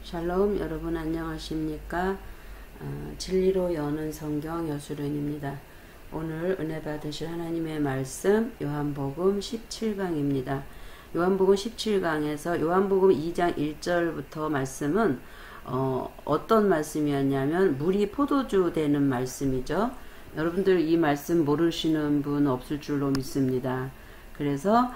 샬롬, 여러분 안녕하십니까? 진리로 여는 성경 여수련입니다. 오늘 은혜 받으실 하나님의 말씀 요한복음 17강입니다. 요한복음 17강에서 요한복음 2장 1절부터 말씀은 어떤 말씀이었냐면 물이 포도주 되는 말씀이죠. 여러분들 이 말씀 모르시는 분 없을 줄로 믿습니다. 그래서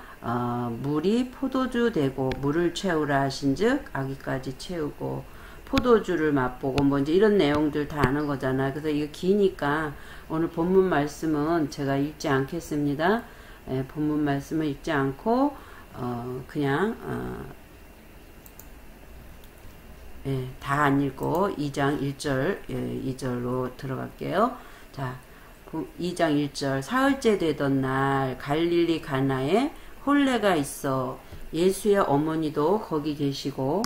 물이 포도주 되고 물을 채우라 하신즉 아기까지 채우고 포도주를 맛보고 뭐 이제 이런 내용들 다 아는 거잖아요. 그래서 이거 기니까 오늘 본문 말씀은 제가 읽지 않겠습니다. 본문 말씀을 읽지 않고 그냥 다 안 읽고 2장 1절 2절로 들어갈게요. 자, 2장 1절 사흘째 되던 날 갈릴리 가나에 혼례가 있어 예수의 어머니도 거기 계시고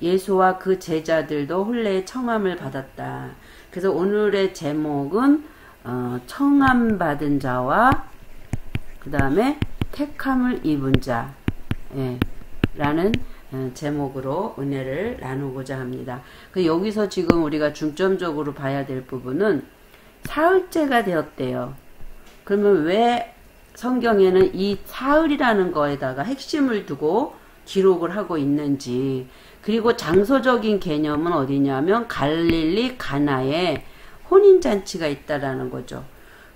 예수와 그 제자들도 혼례의 청함을 받았다. 그래서 오늘의 제목은 청함 받은 자와 그 다음에 택함을 입은 자 라는 제목으로 은혜를 나누고자 합니다. 여기서 지금 우리가 중점적으로 봐야 될 부분은 사흘째가 되었대요. 그러면 왜 성경에는 이 사흘이라는 거에다가 핵심을 두고 기록을 하고 있는지, 그리고 장소적인 개념은 어디냐면 갈릴리 가나에 혼인잔치가 있다라는 거죠.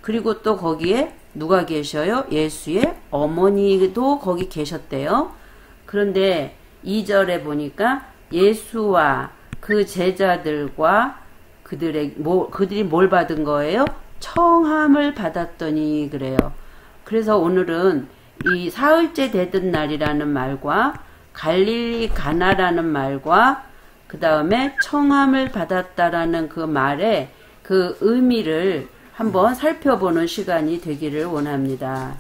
그리고 또 거기에 누가 계셔요? 예수의 어머니도 거기 계셨대요. 그런데 2절에 보니까 예수와 그 제자들과 그들이 뭘 받은 거예요? 청함을 받았더니 그래요. 그래서 오늘은 이 사흘째 되던 날이라는 말과 갈릴리 가나라는 말과 그 다음에 청함을 받았다라는 그 말의 그 의미를 한번 살펴보는 시간이 되기를 원합니다.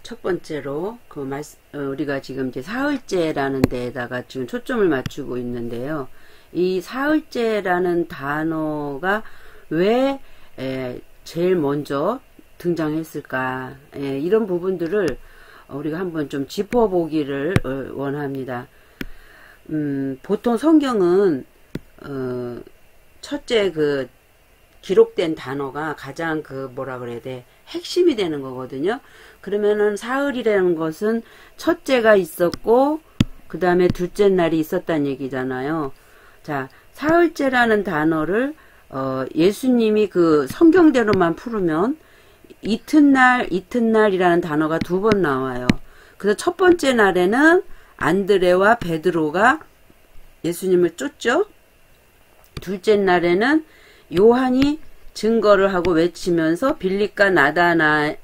첫 번째로 우리가 지금 이제 사흘째라는 데에다가 지금 초점을 맞추고 있는데요. 이 사흘째라는 단어가 왜 제일 먼저 등장했을까? 이런 부분들을 우리가 한번 좀 짚어보기를 원합니다. 보통 성경은 첫째 그 기록된 단어가 가장 뭐라 그래야 돼? 핵심이 되는 거거든요. 그러면은 사흘이라는 것은 첫째가 있었고 그 다음에 둘째 날이 있었다는 얘기잖아요. 자, 사흘째라는 예수님이 그 성경대로만 풀으면 이튿날이라는 단어가 2번 나와요. 그래서 첫 번째 날에는 안드레와 베드로가 예수님을 쫓죠. 둘째 날에는 요한이 증거를 하고 외치면서 빌립과 나다나엘을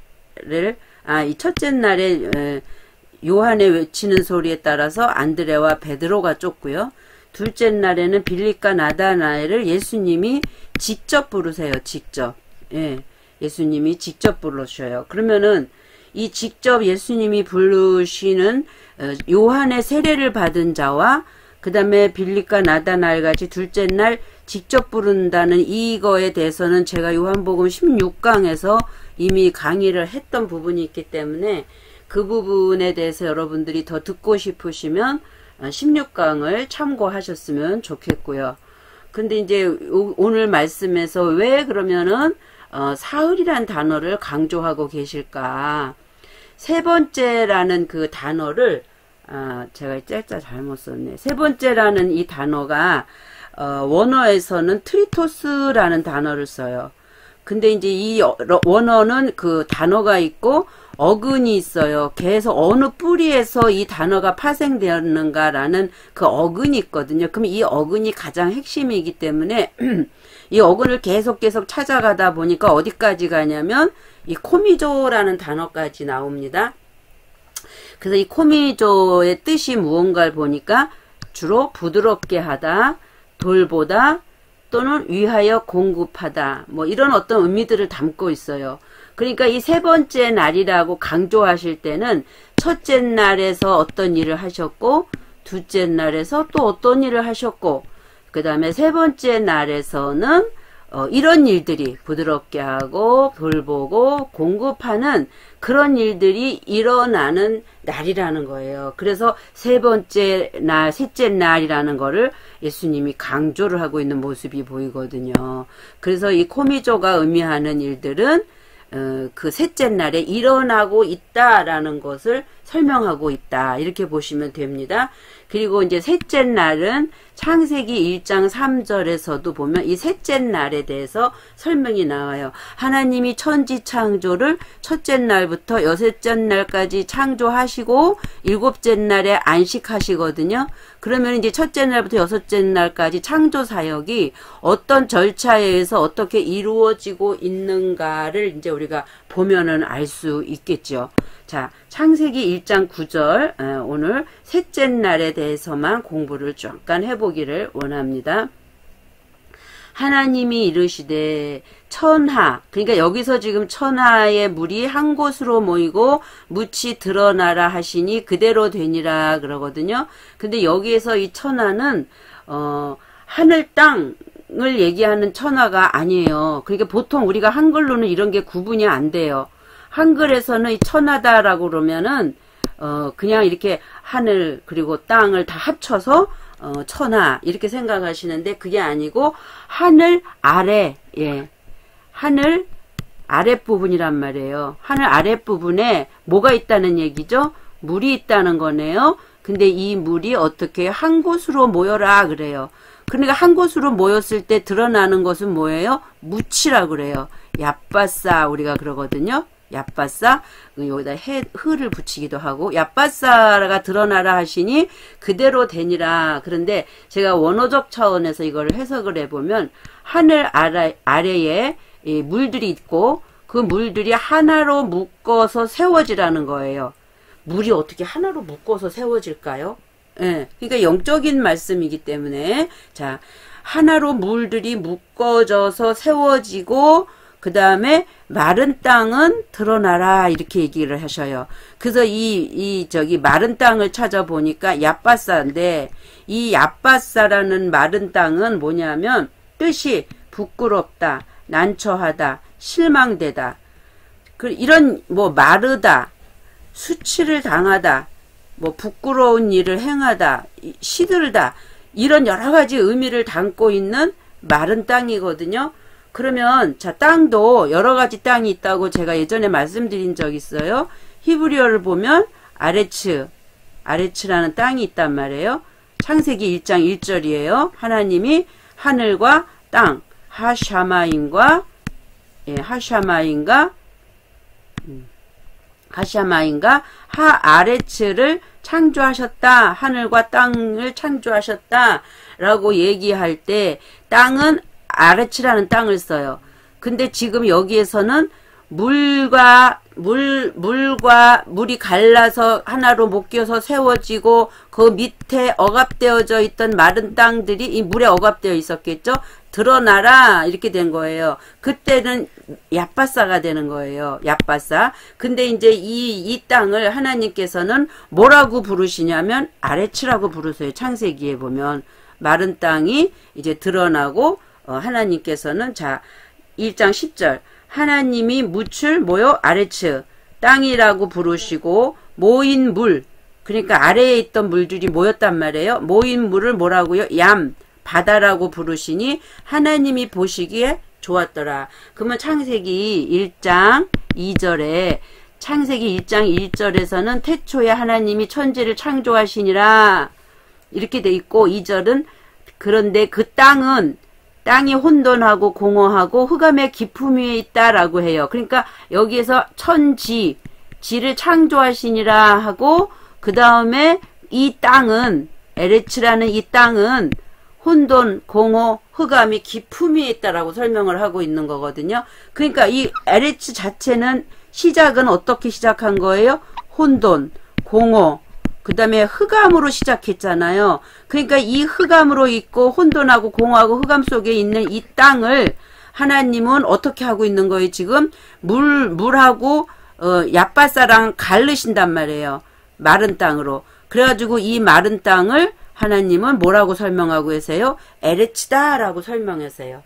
이 첫째 날에 요한의 외치는 소리에 따라서 안드레와 베드로가 쫓고요. 둘째 날에는 빌립과 나다나엘을 예수님이 직접 부르세요. 직접. 예수님이 직접 부르셔요. 그러면은 이 직접 예수님이 부르시는 요한의 세례를 받은 자와 그 다음에 빌립과 나다나엘 같이 둘째 날 직접 부른다는 이거에 대해서는 제가 요한복음 16강에서 이미 강의를 했던 부분이 있기 때문에 그 부분에 대해서 여러분들이 더 듣고 싶으시면 16강을 참고하셨으면 좋겠고요. 근데 이제 오늘 말씀에서 왜 그러면은 사흘이란 단어를 강조하고 계실까? 세 번째라는 그 단어를 제가 짤짤 잘못 썼네. 세 번째라는 이 단어가 원어에서는 트리토스라는 단어를 써요. 근데 이제 이 원어는 그 단어가 있고 어근이 있어요. 계속 어느 뿌리에서 이 단어가 파생되었는가라는 그 어근이 있거든요. 그럼 이 어근이 가장 핵심이기 때문에 이 어근을 계속 찾아가다 보니까 어디까지 가냐면 이 코미조라는 단어까지 나옵니다. 그래서 이 코미조의 뜻이 무언가를 보니까 주로 부드럽게 하다, 돌보다, 또는 위하여 공급하다, 뭐 이런 어떤 의미들을 담고 있어요. 그러니까 이 세 번째 날이라고 강조하실 때는 첫째 날에서 어떤 일을 하셨고 둘째 날에서 또 어떤 일을 하셨고 그 다음에 세 번째 날에서는 이런 일들이 부드럽게 하고 돌보고 공급하는 그런 일들이 일어나는 날이라는 거예요. 그래서 세 번째 날, 셋째 날이라는 거를 예수님이 강조를 하고 있는 모습이 보이거든요. 그래서 이 코미조가 의미하는 일들은 그 셋째 날에 일어나고 있다라는 것을 설명하고 있다. 이렇게 보시면 됩니다. 그리고 이제 셋째 날은 창세기 1장 3절에서도 보면 이 셋째 날에 대해서 설명이 나와요. 하나님이 천지 창조를 첫째 날부터 여섯째 날까지 창조하시고 일곱째 날에 안식하시거든요. 그러면 이제 첫째 날부터 여섯째 날까지 창조 사역이 어떤 절차에 의해서 어떻게 이루어지고 있는가를 이제 우리가 보면은 알 수 있겠죠. 자, 창세기 1장 9절 오늘 셋째 날에 대해서만 공부를 잠깐 해보기를 원합니다. 하나님이 이르시되 천하, 그러니까 여기서 지금 천하의 물이 한 곳으로 모이고 묻이 드러나라 하시니 그대로 되니라 그러거든요. 근데 여기에서 이 천하는 하늘 땅을 얘기하는 천하가 아니에요. 그러니까 보통 우리가 한글로는 이런 게 구분이 안 돼요. 한글에서는 이 천하다라고 그러면은 그냥 이렇게 하늘 그리고 땅을 다 합쳐서 천하 이렇게 생각하시는데 그게 아니고 하늘 아래, 예, 하늘 아랫부분이란 말이에요. 하늘 아랫부분에 뭐가 있다는 얘기죠? 물이 있다는 거네요. 근데 이 물이 어떻게 한 곳으로 모여라 그래요. 그러니까 한 곳으로 모였을 때 드러나는 것은 뭐예요? 묻이라 그래요. 얍바싸 우리가 그러거든요. 얍바싸, 여기다 흐를 붙이기도 하고, 얍바싸가 드러나라 하시니 그대로 되니라. 그런데 제가 원어적 차원에서 이걸 해석을 해보면, 하늘 아래에 물들이 있고, 그 물들이 하나로 묶어서 세워지라는 거예요. 물이 어떻게 하나로 묶어서 세워질까요? 예. 그러니까 영적인 말씀이기 때문에, 자, 하나로 물들이 묶어져서 세워지고, 그 다음에 마른 땅은 드러나라 이렇게 얘기를 하셔요. 그래서 저기 마른 땅을 찾아보니까 얍바싸인데 이 얍바싸라는 마른 땅은 뭐냐면 뜻이 부끄럽다, 난처하다, 실망되다. 이런 뭐 마르다, 수치를 당하다, 뭐 부끄러운 일을 행하다, 시들다 이런 여러 가지 의미를 담고 있는 마른 땅이거든요. 그러면 자 땅도 여러 가지 땅이 있다고 제가 예전에 말씀드린 적 있어요. 히브리어를 보면 아레츠라는 땅이 있단 말이에요. 창세기 1장 1절이에요. 하나님이 하늘과 땅, 하샤마인과 하아레츠를 창조하셨다. 하늘과 땅을 창조하셨다. 라고 얘기할 때 땅은 아레츠라는 땅을 써요. 근데 지금 여기에서는 물과 물이 갈라서 하나로 묶여서 세워지고 그 밑에 억압되어져 있던 마른 땅들이 이 물에 억압되어 있었겠죠. 드러나라 이렇게 된 거예요. 그때는 얍바싸가 되는 거예요. 얍바싸. 근데 이제 이 땅을 하나님께서는 뭐라고 부르시냐면 아레츠라고 부르세요. 창세기에 보면 마른 땅이 이제 드러나고 하나님께서는 자 1장 10절 하나님이 묻을 뭐요? 아레츠 땅이라고 부르시고 모인 물 그러니까 아래에 있던 물들이 모였단 말이에요. 모인 물을 뭐라고요? 얌 바다라고 부르시니 하나님이 보시기에 좋았더라. 그러면 창세기 1장 2절에 창세기 1장 1절에서는 태초에 하나님이 천지를 창조하시니라 이렇게 돼 있고 2절은 그런데 그 땅이 혼돈하고 공허하고 흑암의 깊음 위에 있다라고 해요. 그러니까 여기에서 지를 창조하시니라 하고 그 다음에 이 땅은 에레츠라는 이 땅은 혼돈, 공허, 흑암이 깊음 위에 있다라고 설명을 하고 있는 거거든요. 그러니까 이 에레츠 자체는 시작은 어떻게 시작한 거예요? 혼돈, 공허, 그 다음에 흑암으로 시작했잖아요. 그러니까 이 흑암으로 있고 혼돈하고 공허하고 흑암 속에 있는 이 땅을 하나님은 어떻게 하고 있는 거예요? 지금 물하고 얍바싸랑 가르신단 말이에요. 마른 땅으로. 그래가지고 이 마른 땅을 하나님은 뭐라고 설명하고 계세요? 에레츠다라고 설명하세요.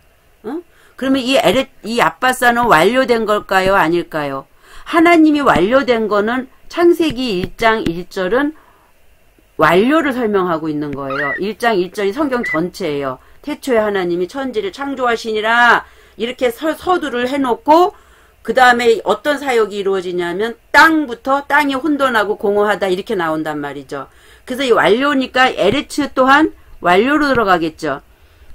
그러면 이 야빠사는 완료된 걸까요? 아닐까요? 하나님이 완료된 거는 창세기 1장 1절은 완료를 설명하고 있는 거예요. 1장 1절이 성경 전체예요. 태초에 하나님이 천지를 창조하시니라 이렇게 서두를 해놓고 그 다음에 어떤 사역이 이루어지냐면 땅부터 땅이 혼돈하고 공허하다 이렇게 나온단 말이죠. 그래서 이 완료니까 에레츠 또한 완료로 들어가겠죠.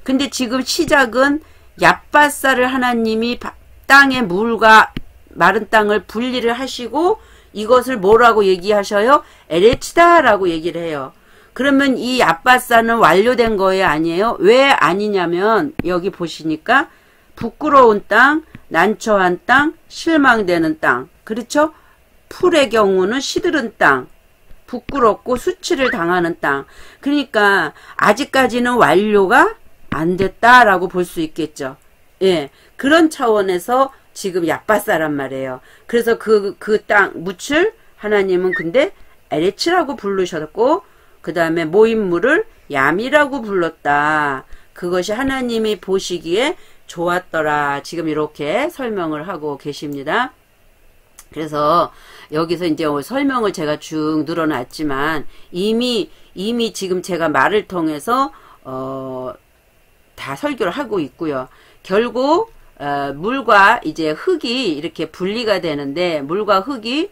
근데 지금 시작은 야빠사를 하나님이 땅의 물과 마른 땅을 분리를 하시고 이것을 뭐라고 얘기하셔요? 에레츠다라고 얘기를 해요. 그러면 이 야빠사는 완료된 거예요? 아니에요? 왜 아니냐면 여기 보시니까 부끄러운 땅, 난처한 땅, 실망되는 땅. 그렇죠? 풀의 경우는 시들은 땅, 부끄럽고 수치를 당하는 땅. 그러니까 아직까지는 완료가 안 됐다라고 볼 수 있겠죠. 예, 그런 차원에서 지금 야빠사란 말이에요. 그래서 그 땅, 묻을 하나님은 근데 에레츠라고 부르셨고 그 다음에 모임물을 얌이라고 불렀다. 그것이 하나님이 보시기에 좋았더라. 지금 이렇게 설명을 하고 계십니다. 그래서 여기서 이제 설명을 제가 쭉 늘어놨지만 이미 지금 제가 말을 통해서 다 설교를 하고 있고요. 결국 물과 이제 흙이 이렇게 분리가 되는데 물과 흙이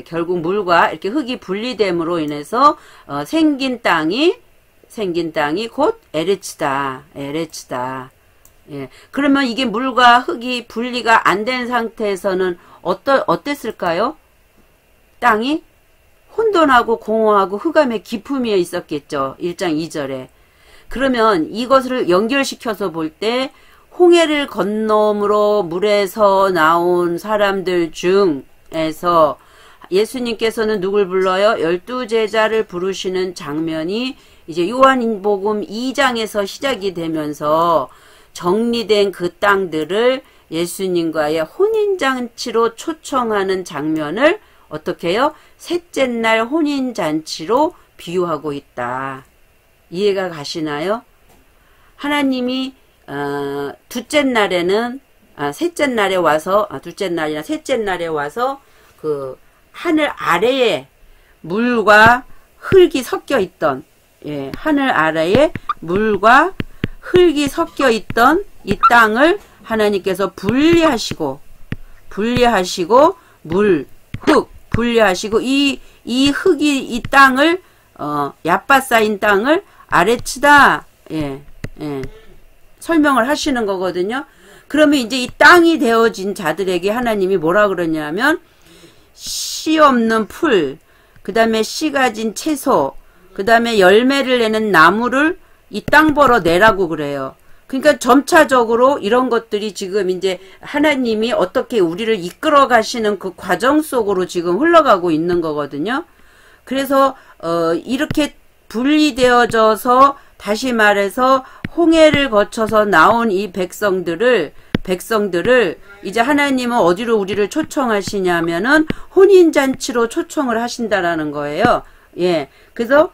결국 물과 이렇게 흙이 분리됨으로 인해서 생긴 땅이 곧 에레츠다. 에레츠다. 예. 그러면 이게 물과 흙이 분리가 안 된 상태에서는 어땠을까요? 땅이 혼돈하고 공허하고 흑암의 기품이 있었겠죠. 1장 2절에. 그러면 이것을 연결시켜서 볼 때 홍해를 건너므로 물에서 나온 사람들 중에서 예수님께서는 누굴 불러요? 12제자를 부르시는 장면이 이제 요한복음 2장에서 시작이 되면서 정리된 그 땅들을 예수님과의 혼인잔치로 초청하는 장면을 어떻게 해요? 셋째 날 혼인잔치로 비유하고 있다. 이해가 가시나요? 하나님이 둘째 날에는 셋째 날에 와서 둘째 날이나 셋째 날에 와서 그 하늘 아래에 물과 흙이 섞여 있던 하늘 아래에 물과 흙이 섞여 있던 이 땅을 하나님께서 분리하시고 물, 흙 분리하시고 이 흙이 이 땅을 야빠사인 땅을 아레츠다 설명을 하시는 거거든요. 그러면 이제 이 땅이 되어진 자들에게 하나님이 뭐라 그러냐면 씨 없는 풀, 그 다음에 씨 가진 채소, 그 다음에 열매를 내는 나무를 이 땅 벌어 내라고 그래요. 그러니까 점차적으로 이런 것들이 지금 이제 하나님이 어떻게 우리를 이끌어 가시는 그 과정 속으로 지금 흘러가고 있는 거거든요. 그래서 이렇게 분리되어져서 다시 말해서 홍해를 거쳐서 나온 이 백성들을 이제 하나님은 어디로 우리를 초청하시냐면은 혼인잔치로 초청을 하신다라는 거예요. 예. 그래서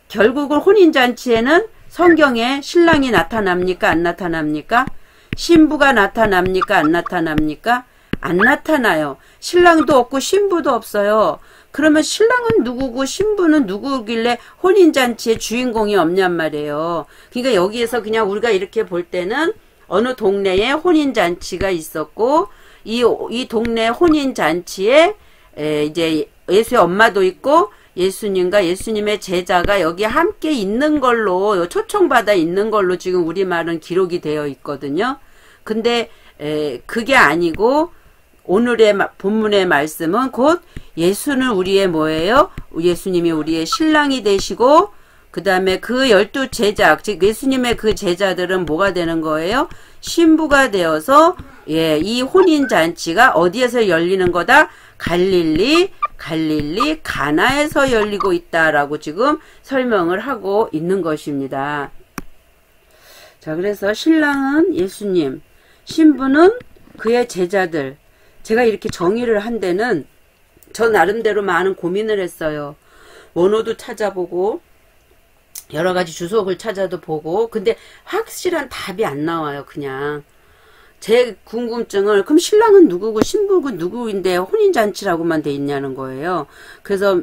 결국은 혼인잔치에는 성경에 신랑이 나타납니까? 안 나타납니까? 신부가 나타납니까? 안 나타납니까? 안 나타나요. 신랑도 없고 신부도 없어요. 그러면 신랑은 누구고 신부는 누구길래 혼인잔치의 주인공이 없냔 말이에요. 그러니까 여기에서 그냥 우리가 이렇게 볼 때는 어느 동네에 혼인잔치가 있었고 이 동네 혼인잔치에 이제 예수의 엄마도 있고 예수님과 예수님의 제자가 여기 함께 있는 걸로 초청받아 있는 걸로 지금 우리말은 기록이 되어 있거든요. 근데 그게 아니고 오늘의 본문의 말씀은 곧 예수는 우리의 뭐예요? 예수님이 우리의 신랑이 되시고 그 다음에 그 12제자 즉 예수님의 그 제자들은 뭐가 되는 거예요? 신부가 되어서 이 혼인잔치가 어디에서 열리는 거다? 갈릴리 가나에서 열리고 있다라고 지금 설명을 하고 있는 것입니다. 자, 그래서 신랑은 예수님, 신부는 그의 제자들. 제가 이렇게 정의를 한 데는 저 나름대로 많은 고민을 했어요. 원어도 찾아보고 여러 가지 주석을 찾아도 보고 근데 확실한 답이 안 나와요. 그냥 제 궁금증을 그럼 신랑은 누구고 신부는 누구인데 혼인잔치라고만 돼 있냐는 거예요. 그래서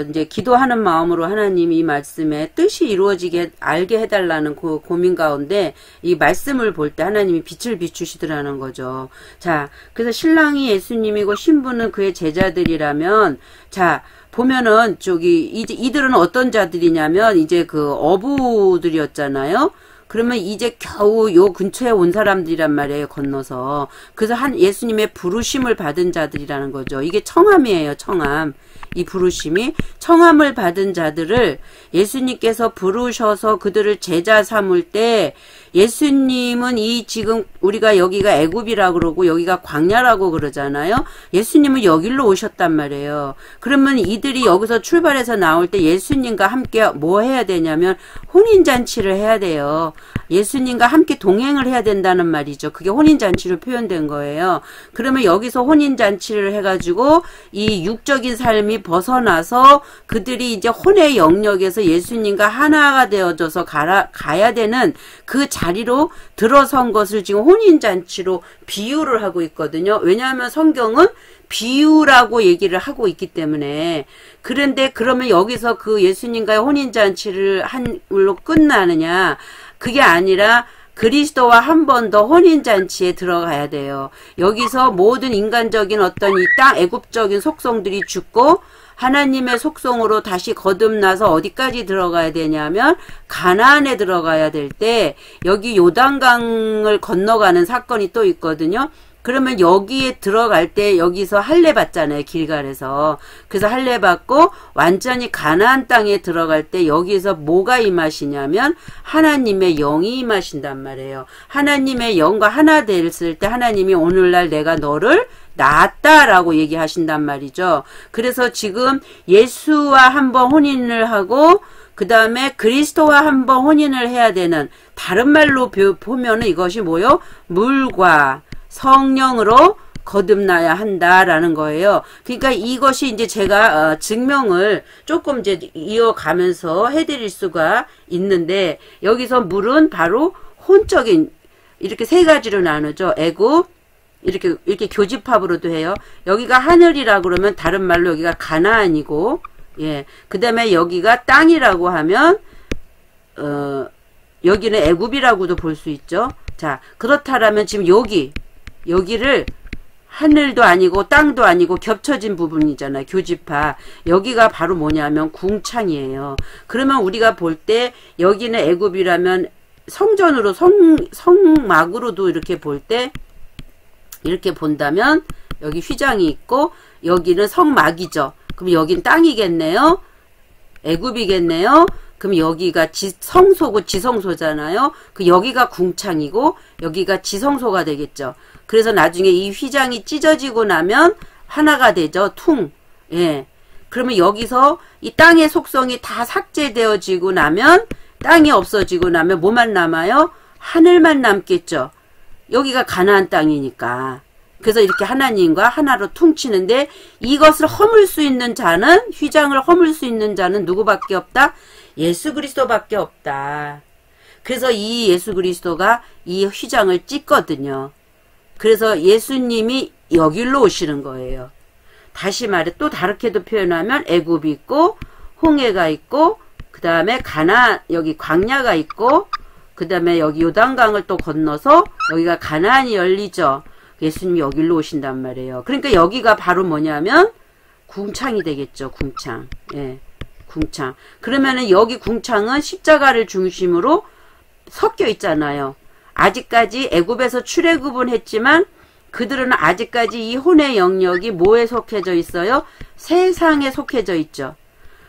이제 기도하는 마음으로 하나님이 이 말씀의 뜻이 이루어지게 알게 해달라는 그 고민 가운데 이 말씀을 볼 때 하나님이 빛을 비추시더라는 거죠. 자, 그래서 신랑이 예수님이고 신부는 그의 제자들이라면, 자, 보면은 이제 이들은 어떤 자들이냐면 이제 그 어부들이었잖아요. 그러면 이제 겨우 요 근처에 온 사람들이란 말이에요, 건너서. 그래서 예수님의 부르심을 받은 자들이라는 거죠. 이게 청함이에요, 청함. 이 부르심이 청함을 받은 자들을 예수님께서 부르셔서 그들을 제자 삼을 때 예수님은 지금 우리가 여기가 애굽이라고 그러고 여기가 광야라고 그러잖아요. 예수님은 여기로 오셨단 말이에요. 그러면 이들이 여기서 출발해서 나올 때 예수님과 함께 뭐 해야 되냐면 혼인잔치를 해야 돼요. 예수님과 함께 동행을 해야 된다는 말이죠. 그게 혼인잔치로 표현된 거예요. 그러면 여기서 혼인잔치를 해가지고 이 육적인 삶이 벗어나서 그들이 이제 혼의 영역에서 예수님과 하나가 되어져서 가야 되는 그 자리로 들어선 것을 지금 혼인잔치로 비유를 하고 있거든요. 왜냐하면 성경은 비유라고 얘기를 하고 있기 때문에. 그런데 그러면 여기서 그 예수님과의 혼인잔치를 한물로 끝나느냐? 그게 아니라 그리스도와 한 번 더 혼인잔치에 들어가야 돼요. 여기서 모든 인간적인 어떤 이 땅 애굽적인 속성들이 죽고 하나님의 속성으로 다시 거듭나서 어디까지 들어가야 되냐면 가나안에 들어가야 될 때 여기 요단강을 건너가는 사건이 또 있거든요. 그러면 여기에 들어갈 때 여기서 할례 받잖아요. 길갈에서. 그래서 할례 받고 완전히 가나안 땅에 들어갈 때 여기서 뭐가 임하시냐면 하나님의 영이 임하신단 말이에요. 하나님의 영과 하나 됐을 때 하나님이 오늘날 내가 너를 낳았다라고 얘기하신단 말이죠. 그래서 지금 예수와 한번 혼인을 하고 그 다음에 그리스도와 한번 혼인을 해야 되는, 다른 말로 보면은 이것이 뭐요? 물과 성령으로 거듭나야 한다라는 거예요. 그러니까 이것이 이제 제가 증명을 조금 이제 이어가면서 해드릴 수가 있는데, 여기서 물은 바로 혼적인, 이렇게 세 가지로 나누죠. 애굽, 이렇게 교집합으로도 해요. 여기가 하늘이라 그러면 다른 말로 여기가 가나안이고, 예. 그 다음에 여기가 땅이라고 하면, 여기는 애굽이라고도 볼 수 있죠. 자, 그렇다라면 지금 여기를 하늘도 아니고 땅도 아니고 겹쳐진 부분이잖아요. 교집합. 여기가 바로 뭐냐면 궁창이에요. 그러면 우리가 볼 때 여기는 애굽이라면 성전으로 성막으로도 이렇게 볼 때 이렇게 본다면 여기 휘장이 있고 여기는 성막이죠. 그럼 여긴 땅이겠네요. 애굽이겠네요. 그럼 여기가 성소고 지성소잖아요. 그 여기가 궁창이고 여기가 지성소가 되겠죠. 그래서 나중에 이 휘장이 찢어지고 나면 하나가 되죠. 퉁. 예. 그러면 여기서 이 땅의 속성이 다 삭제되어지고 나면, 땅이 없어지고 나면 뭐만 남아요? 하늘만 남겠죠. 여기가 가나안 땅이니까. 그래서 이렇게 하나님과 하나로 퉁치는데, 이것을 허물 수 있는 자는, 휘장을 허물 수 있는 자는 누구밖에 없다? 예수 그리스도밖에 없다. 그래서 이 예수 그리스도가 이 휘장을 찢거든요. 그래서 예수님이 여기로 오시는 거예요. 다시 말해 또 다르게도 표현하면 애굽이 있고 홍해가 있고 그 다음에 여기 광야가 있고 그 다음에 여기 요단강을 또 건너서 여기가 가나안이 열리죠. 예수님이 여기로 오신단 말이에요. 그러니까 여기가 바로 뭐냐면 궁창이 되겠죠. 궁창. 예. 궁창. 그러면은 여기 궁창은 십자가를 중심으로 섞여 있잖아요. 아직까지 애굽에서 출애굽은 했지만 그들은 아직까지 이 혼의 영역이 뭐에 속해져 있어요? 세상에 속해져 있죠.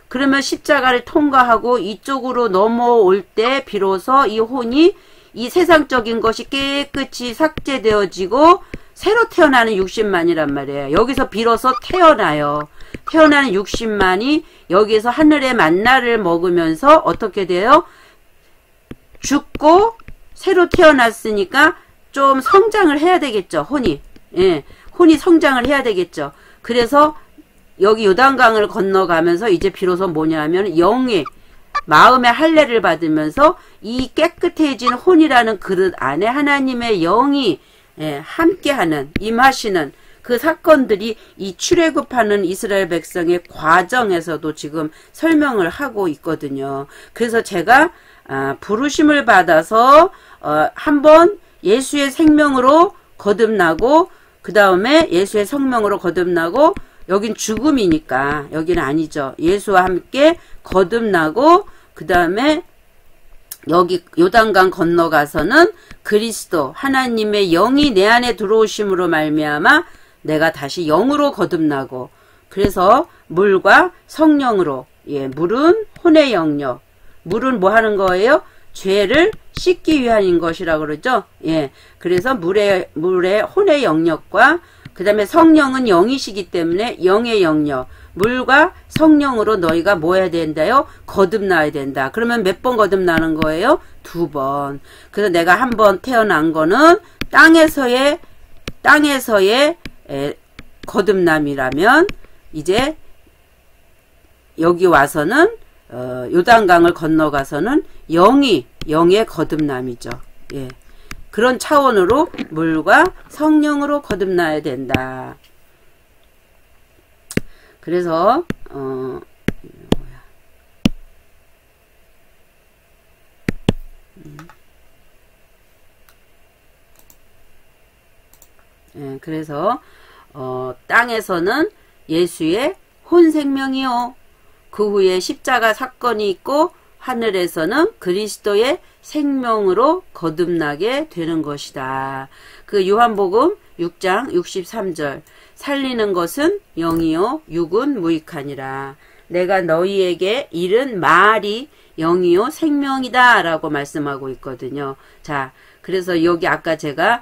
그러면 십자가를 통과하고 이쪽으로 넘어올 때 비로소 이 혼이 이 세상적인 것이 깨끗이 삭제되어지고 새로 태어나는 육신만이란 말이에요. 여기서 비로소 태어나요. 태어나는 육신만이 여기서 하늘의 만나를 먹으면서 어떻게 돼요? 죽고 새로 태어났으니까 좀 성장을 해야 되겠죠. 혼이. 예. 혼이 성장을 해야 되겠죠. 그래서 여기 요단강을 건너가면서 이제 비로소 뭐냐면 영의 마음의 할례를 받으면서 이 깨끗해진 혼이라는 그릇 안에 하나님의 영이 함께하는, 임하시는 그 사건들이 이 출애굽하는 이스라엘 백성의 과정에서도 지금 설명을 하고 있거든요. 그래서 제가 부르심을 받아서 한번 예수의 생명으로 거듭나고, 그 다음에 예수의 성령으로 거듭나고, 여긴 죽음이니까 여기는 아니죠. 예수와 함께 거듭나고, 그 다음에 여기 요단강 건너가서는 그리스도 하나님의 영이 내 안에 들어오심으로 말미암아 내가 다시 영으로 거듭나고, 그래서 물과 성령으로, 물은 혼의 영역, 물은 뭐 하는 거예요? 죄를 씻기 위함인 것이라고 그러죠. 그래서 물의 혼의 영역과 그 다음에 성령은 영이시기 때문에 영의 영역, 물과 성령으로 너희가 뭐 해야 된다요? 거듭나야 된다. 그러면 몇 번 거듭나는 거예요? 2번. 그래서 내가 한 번 태어난 거는 땅에서의 거듭남이라면, 이제 여기 와서는 요단강을 건너가서는 영의 거듭남이죠. 그런 차원으로 물과 성령으로 거듭나야 된다. 그래서 그래서 땅에서는 예수의 혼생명이요, 그 후에 십자가 사건이 있고, 하늘에서는 그리스도의 생명으로 거듭나게 되는 것이다. 그 요한복음 6장 63절, 살리는 것은 영이요 육은 무익하니라. 내가 너희에게 이른 말이 영이요 생명이다 라고 말씀하고 있거든요. 자, 그래서 여기 아까 제가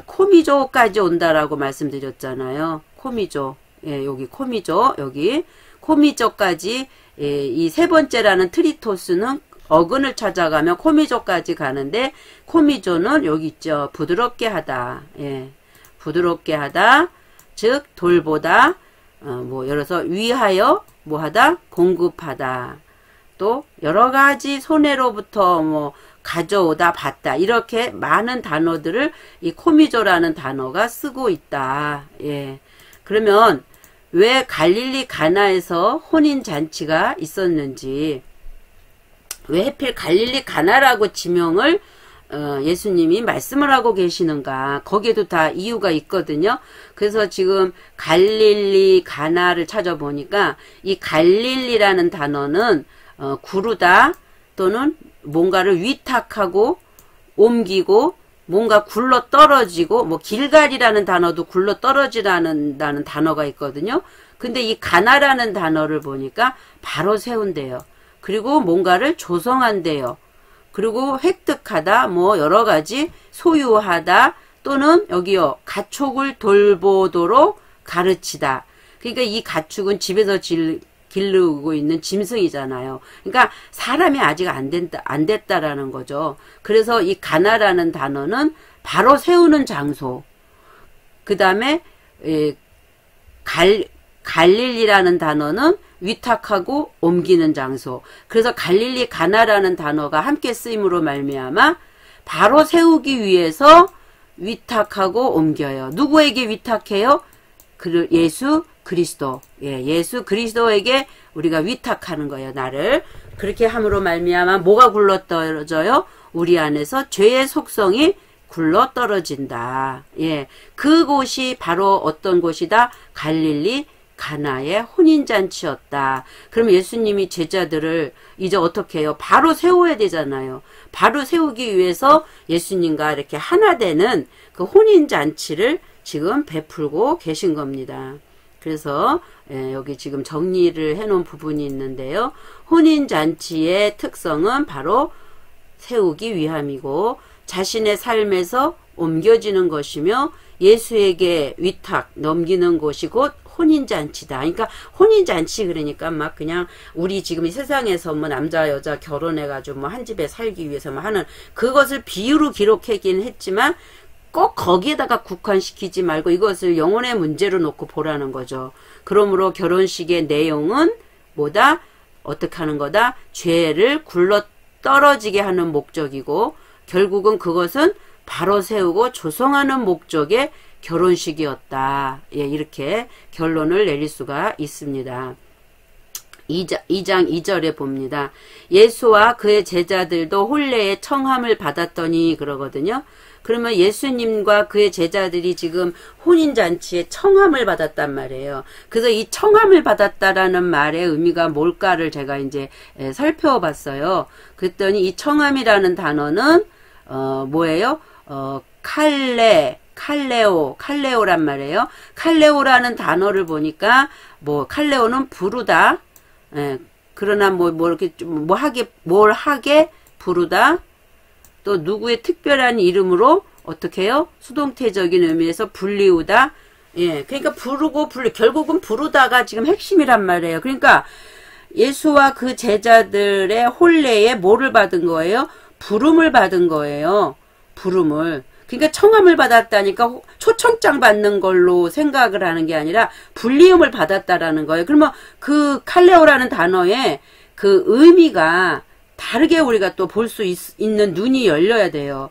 코미조까지 온다라고 말씀드렸잖아요. 코미조, 여기 코미조, 여기 코미조까지, 이 세 번째라는 트리토스는 어근을 찾아가면 코미조까지 가는데, 코미조는 여기 있죠. 부드럽게 하다. 부드럽게 하다. 즉 돌보다, 열어서 위하여 뭐하다? 공급하다. 또 여러 가지 손해로부터 가져오다, 받다, 이렇게 많은 단어들을 이 코미조라는 단어가 쓰고 있다. 그러면 왜 갈릴리 가나에서 혼인잔치가 있었는지, 왜 하필 갈릴리 가나라고 지명을 예수님이 말씀을 하고 계시는가, 거기에도 다 이유가 있거든요. 그래서 지금 갈릴리 가나를 찾아보니까 이 갈릴리라는 단어는 구르다 또는 뭔가를 위탁하고 옮기고 뭔가 굴러 떨어지고, 길갈이라는 단어도 굴러 떨어지라는 단어가 있거든요. 근데 이 가나라는 단어를 보니까 바로 세운대요. 그리고 뭔가를 조성한대요. 그리고 획득하다, 여러 가지 소유하다, 또는 여기요, 가축을 돌보도록 가르치다. 그러니까 이 가축은 집에서 기르고 있는 짐승이잖아요. 그러니까 사람이 아직 안 됐다라는 거죠. 그래서 이 가나라는 단어는 바로 세우는 장소. 그 다음에 갈릴리라는 단어는 위탁하고 옮기는 장소. 그래서 갈릴리 가나라는 단어가 함께 쓰임으로 말미암아 바로 세우기 위해서 위탁하고 옮겨요. 누구에게 위탁해요? 예수 그리스도. 예수 그리스도에게 우리가 위탁하는 거예요. 나를. 그렇게 함으로 말미암아 뭐가 굴러떨어져요? 우리 안에서 죄의 속성이 굴러떨어진다. 그곳이 바로 어떤 곳이다? 갈릴리 가나의 혼인잔치였다. 그럼 예수님이 제자들을 이제 어떻게 해요? 바로 세워야 되잖아요. 바로 세우기 위해서 예수님과 이렇게 하나 되는 그 혼인잔치를 지금 베풀고 계신 겁니다. 그래서 여기 지금 정리를 해놓은 부분이 있는데요. 혼인잔치의 특성은 바로 세우기 위함이고, 자신의 삶에서 옮겨지는 것이며, 예수에게 위탁 넘기는 것이 곧 혼인잔치다. 그러니까 혼인잔치, 그러니까 막 그냥 우리 지금 이 세상에서 남자 여자 결혼해가지고 한 집에 살기 위해서 하는 그것을 비유로 기록하긴 했지만 꼭 거기에다가 국한시키지 말고 이것을 영혼의 문제로 놓고 보라는 거죠. 그러므로 결혼식의 내용은 뭐다? 어떻게 하는 거다? 죄를 굴러 떨어지게 하는 목적이고, 결국은 그것은 바로 세우고 조성하는 목적의 결혼식이었다. 예, 이렇게 결론을 내릴 수가 있습니다. 2장 2절에 봅니다. 예수와 그의 제자들도 혼례의 청함을 받았더니 그러거든요. 그러면 예수님과 그의 제자들이 지금 혼인잔치에 청함을 받았단 말이에요. 그래서 이 청함을 받았다라는 말의 의미가 뭘까를 제가 이제 살펴봤어요. 그랬더니 이 청함이라는 단어는 뭐예요? 칼레오란 말이에요. 칼레오라는 단어를 보니까 칼레오는 부르다. 예, 그러나 이렇게 뭘 하게 부르다. 또 누구의 특별한 이름으로 어떻게 해요? 수동태적인 의미에서 불리우다. 예, 그러니까 결국은 부르다가 지금 핵심이란 말이에요. 그러니까 예수와 그 제자들의 혼례에 뭐를 받은 거예요? 부름을 받은 거예요. 부름을. 그러니까 청함을 받았다니까 초청장 받는 걸로 생각을 하는 게 아니라 불리움을 받았다라는 거예요. 그러면 그 칼레오라는 단어의 그 의미가 다르게 우리가 또 볼 수 있는 눈이 열려야 돼요.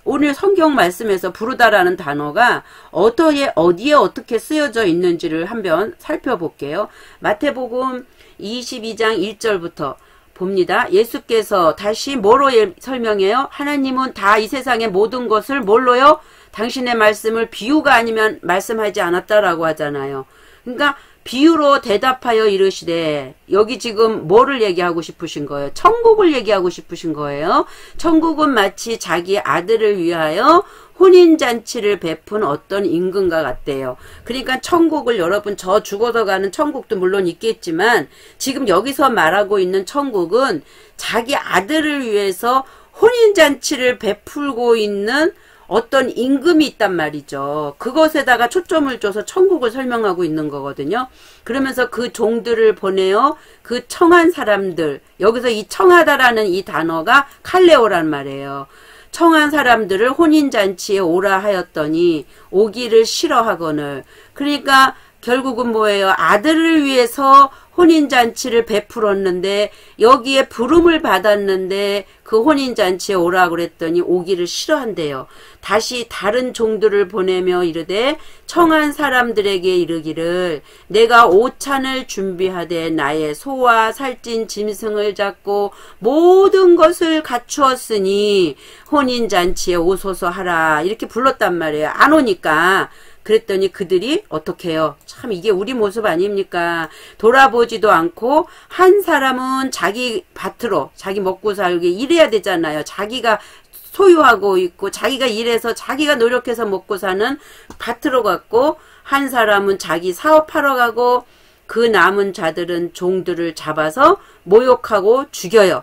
오늘 성경 말씀에서 부르다라는 단어가 어디에 어떻게 쓰여져 있는지를 한번 살펴볼게요. 마태복음 22장 1절부터 봅니다. 예수께서 다시 뭐로 설명해요? 하나님은 다 이 세상의 모든 것을 뭘로요? 당신의 말씀을 비유가 아니면 말씀하지 않았다라고 하잖아요. 그러니까 비유로 대답하여 이르시되, 여기 지금 뭐를 얘기하고 싶으신 거예요? 천국을 얘기하고 싶으신 거예요. 천국은 마치 자기 아들을 위하여 혼인잔치를 베푼 어떤 임금과 같대요. 그러니까 천국을 여러분 저 죽어서 가는 천국도 물론 있겠지만 지금 여기서 말하고 있는 천국은 자기 아들을 위해서 혼인잔치를 베풀고 있는 어떤 임금이 있단 말이죠. 그것에다가 초점을 줘서 천국을 설명하고 있는 거거든요. 그러면서 그 종들을 보내어 그 청한 사람들, 여기서 이 청하다라는 이 단어가 칼레오란 말이에요. 청한 사람들을 혼인잔치에 오라 하였더니 오기를 싫어하거늘. 그러니까 결국은 뭐예요? 아들을 위해서 혼인잔치를 베풀었는데 여기에 부름을 받았는데 그 혼인잔치에 오라 그랬더니 오기를 싫어한대요. 다시 다른 종들을 보내며 이르되 청한 사람들에게 이르기를 내가 오찬을 준비하되 나의 소와 살찐 짐승을 잡고 모든 것을 갖추었으니 혼인잔치에 오소서 하라. 이렇게 불렀단 말이에요. 안 오니까. 그랬더니 그들이 어떻게 해요? 참 이게 우리 모습 아닙니까? 돌아보지도 않고 한 사람은 자기 밭으로 자기 먹고 살기 일해야 되잖아요. 자기가 소유하고 있고 자기가 일해서 자기가 노력해서 먹고 사는 밭으로 갔고 한 사람은 자기 사업하러 가고 그 남은 자들은 종들을 잡아서 모욕하고 죽여요.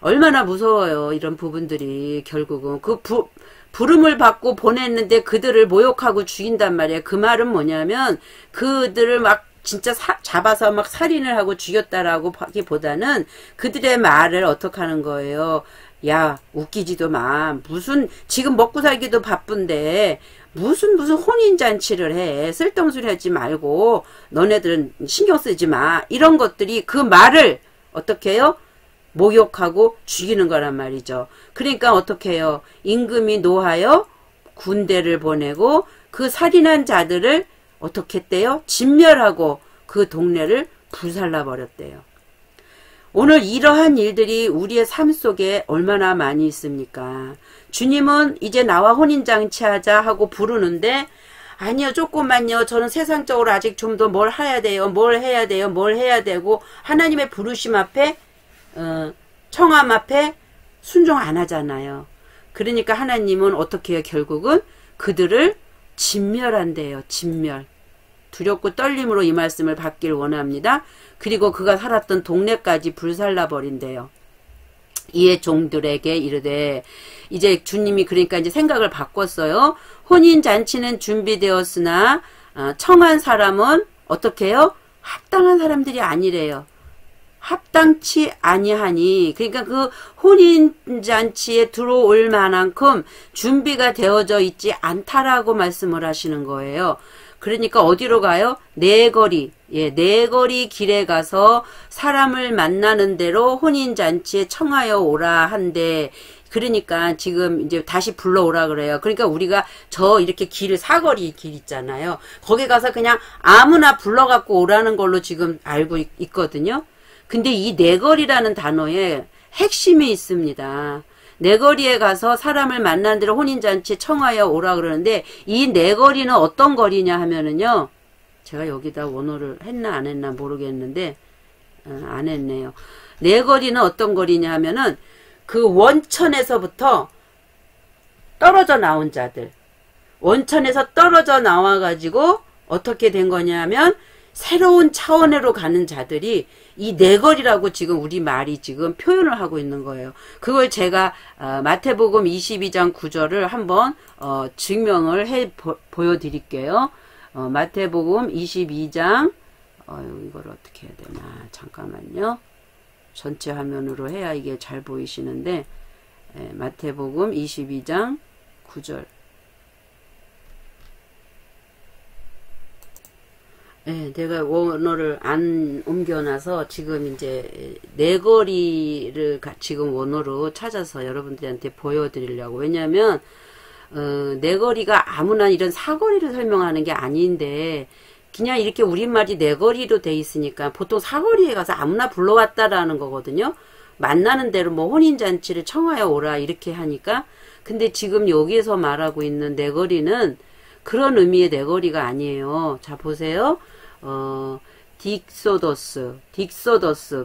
얼마나 무서워요. 이런 부분들이 결국은 부름을 받고 보냈는데 그들을 모욕하고 죽인단 말이에요. 그 말은 뭐냐면 그들을 막 진짜 잡아서 막 살인을 하고 죽였다라고 하기보다는 그들의 말을 어떻게 하는 거예요. 야, 웃기지도 마. 무슨 지금 먹고 살기도 바쁜데 무슨 혼인잔치를 해. 쓸데없는 소리 하지 말고 너네들은 신경 쓰지 마. 이런 것들이 그 말을 어떻게 해요? 모욕하고 죽이는 거란 말이죠. 그러니까 어떻게 해요? 임금이 노하여 군대를 보내고 그 살인한 자들을 어떻게 했대요? 진멸하고 그 동네를 불살라 버렸대요. 오늘 이러한 일들이 우리의 삶 속에 얼마나 많이 있습니까? 주님은 이제 나와 혼인잔치 하자 하고 부르는데 아니요, 조금만요. 저는 세상적으로 아직 좀 더 뭘 해야 돼요. 뭘 해야 돼요. 뭘 해야 되고 하나님의 부르심 앞에 청함 앞에 순종 안 하잖아요. 그러니까 하나님은 어떻게 해요? 결국은 그들을 진멸한대요. 진멸. 두렵고 떨림으로 이 말씀을 받길 원합니다. 그리고 그가 살았던 동네까지 불살라 버린대요. 이에 종들에게 이르되, 이제 주님이 그러니까 이제 생각을 바꿨어요. 혼인잔치는 준비되었으나 청한 사람은 어떻게 해요? 합당한 사람들이 아니래요. 합당치 아니하니, 그러니까 그 혼인잔치에 들어올 만큼 준비가 되어져 있지 않다라고 말씀을 하시는 거예요. 그러니까 어디로 가요? 네거리. 예, 네거리 길에 가서 사람을 만나는 대로 혼인잔치에 청하여 오라 한데, 그러니까 지금 이제 다시 불러오라 그래요. 그러니까 우리가 저 이렇게 사거리 길 있잖아요. 거기 가서 그냥 아무나 불러갖고 오라는 걸로 지금 알고 있거든요. 근데 이 네거리라는 단어에 핵심이 있습니다. 네거리에 가서 사람을 만난 대로 혼인잔치에 청하여 오라 그러는데, 이 네거리는 어떤 거리냐 하면은요, 제가 여기다 원어를 했나 안 했나 모르겠는데, 안 했네요. 네거리는 어떤 거리냐 하면은, 그 원천에서부터 떨어져 나온 자들, 원천에서 떨어져 나와가지고 어떻게 된 거냐면 새로운 차원으로 가는 자들이 이 네거리라고 지금 우리 말이 지금 표현을 하고 있는 거예요. 그걸 제가 마태복음 22장 9절을 한번 증명을 보여드릴게요. 마태복음 22장 이걸 어떻게 해야 되나 잠깐만요. 전체 화면으로 해야 이게 잘 보이시는데, 마태복음 22장 9절. 내가 원어를 안 옮겨놔서 지금 이제 네거리를 지금 원어로 찾아서 여러분들한테 보여드리려고. 왜냐하면 네거리가 아무나 이런 사거리를 설명하는 게 아닌데, 그냥 이렇게 우리말이 네거리로 돼 있으니까 보통 사거리에 가서 아무나 불러왔다라는 거거든요. 만나는 대로 뭐 혼인잔치를 청하여 오라 이렇게 하니까. 근데 지금 여기에서 말하고 있는 네거리는 그런 의미의 네거리가 아니에요. 자 보세요. 딕소더스.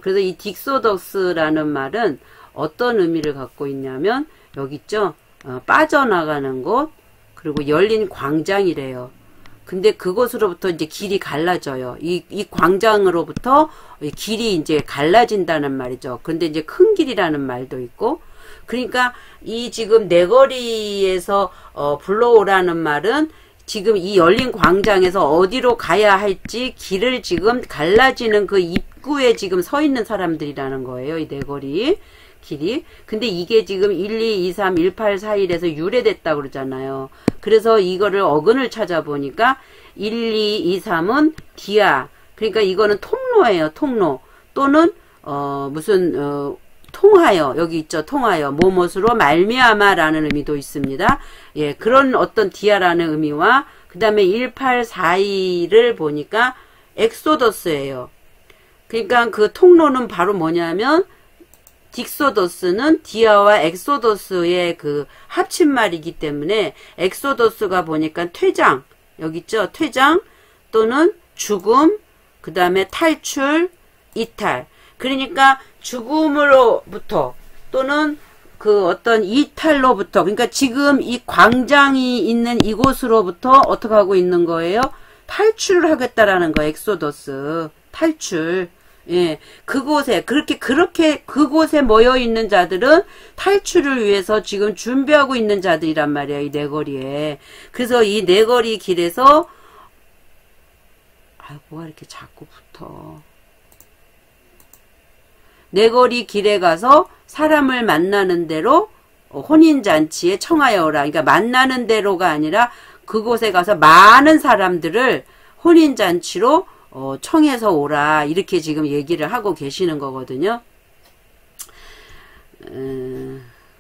그래서 이 딕소더스라는 말은 어떤 의미를 갖고 있냐면, 여기 있죠. 빠져나가는 곳, 그리고 열린 광장이래요. 근데 그곳으로부터 이제 길이 갈라져요. 이 광장으로부터 길이 이제 갈라진다는 말이죠. 근데 이제 큰 길이라는 말도 있고, 그러니까 이 지금 네거리에서 불러오라는 말은 지금 이 열린 광장에서 어디로 가야 할지 길을 지금 갈라지는 그 입구에 지금 서 있는 사람들이라는 거예요. 이 네거리 길이. 근데 이게 지금 1, 2, 2, 3, 1, 8, 4, 1에서 유래됐다고 그러잖아요. 그래서 이거를 어근을 찾아보니까 1, 2, 2, 3은 디아. 그러니까 이거는 통로예요. 통로. 또는 통하여. 여기 있죠. 통하여. 뭐뭇으로 말미암아라는 의미도 있습니다. 예, 그런 어떤 디아라는 의미와 그 다음에 1842를 보니까 엑소더스예요. 그러니까 그 통로는 바로 뭐냐면 딕소더스는 디아와 엑소더스의 그 합친말이기 때문에 엑소더스가 보니까 퇴장, 여기 있죠? 퇴장 또는 죽음, 그 다음에 탈출, 이탈. 그러니까 죽음으로부터 또는 그 어떤 이탈로부터, 그러니까 지금 이 광장이 있는 이곳으로부터 어떻게 하고 있는 거예요? 탈출을 하겠다라는 거예요. 엑소더스. 탈출. 예, 그곳에 그렇게 그곳에 모여 있는 자들은 탈출을 위해서 지금 준비하고 있는 자들이란 말이에요. 이 네거리에. 그래서 이 네거리 길에서 뭐가 이렇게 자꾸 붙어. 네거리 길에 가서 사람을 만나는 대로 혼인잔치에 청하여 오라. 그러니까 만나는 대로가 아니라 그곳에 가서 많은 사람들을 혼인잔치로 청해서 오라. 이렇게 지금 얘기를 하고 계시는 거거든요.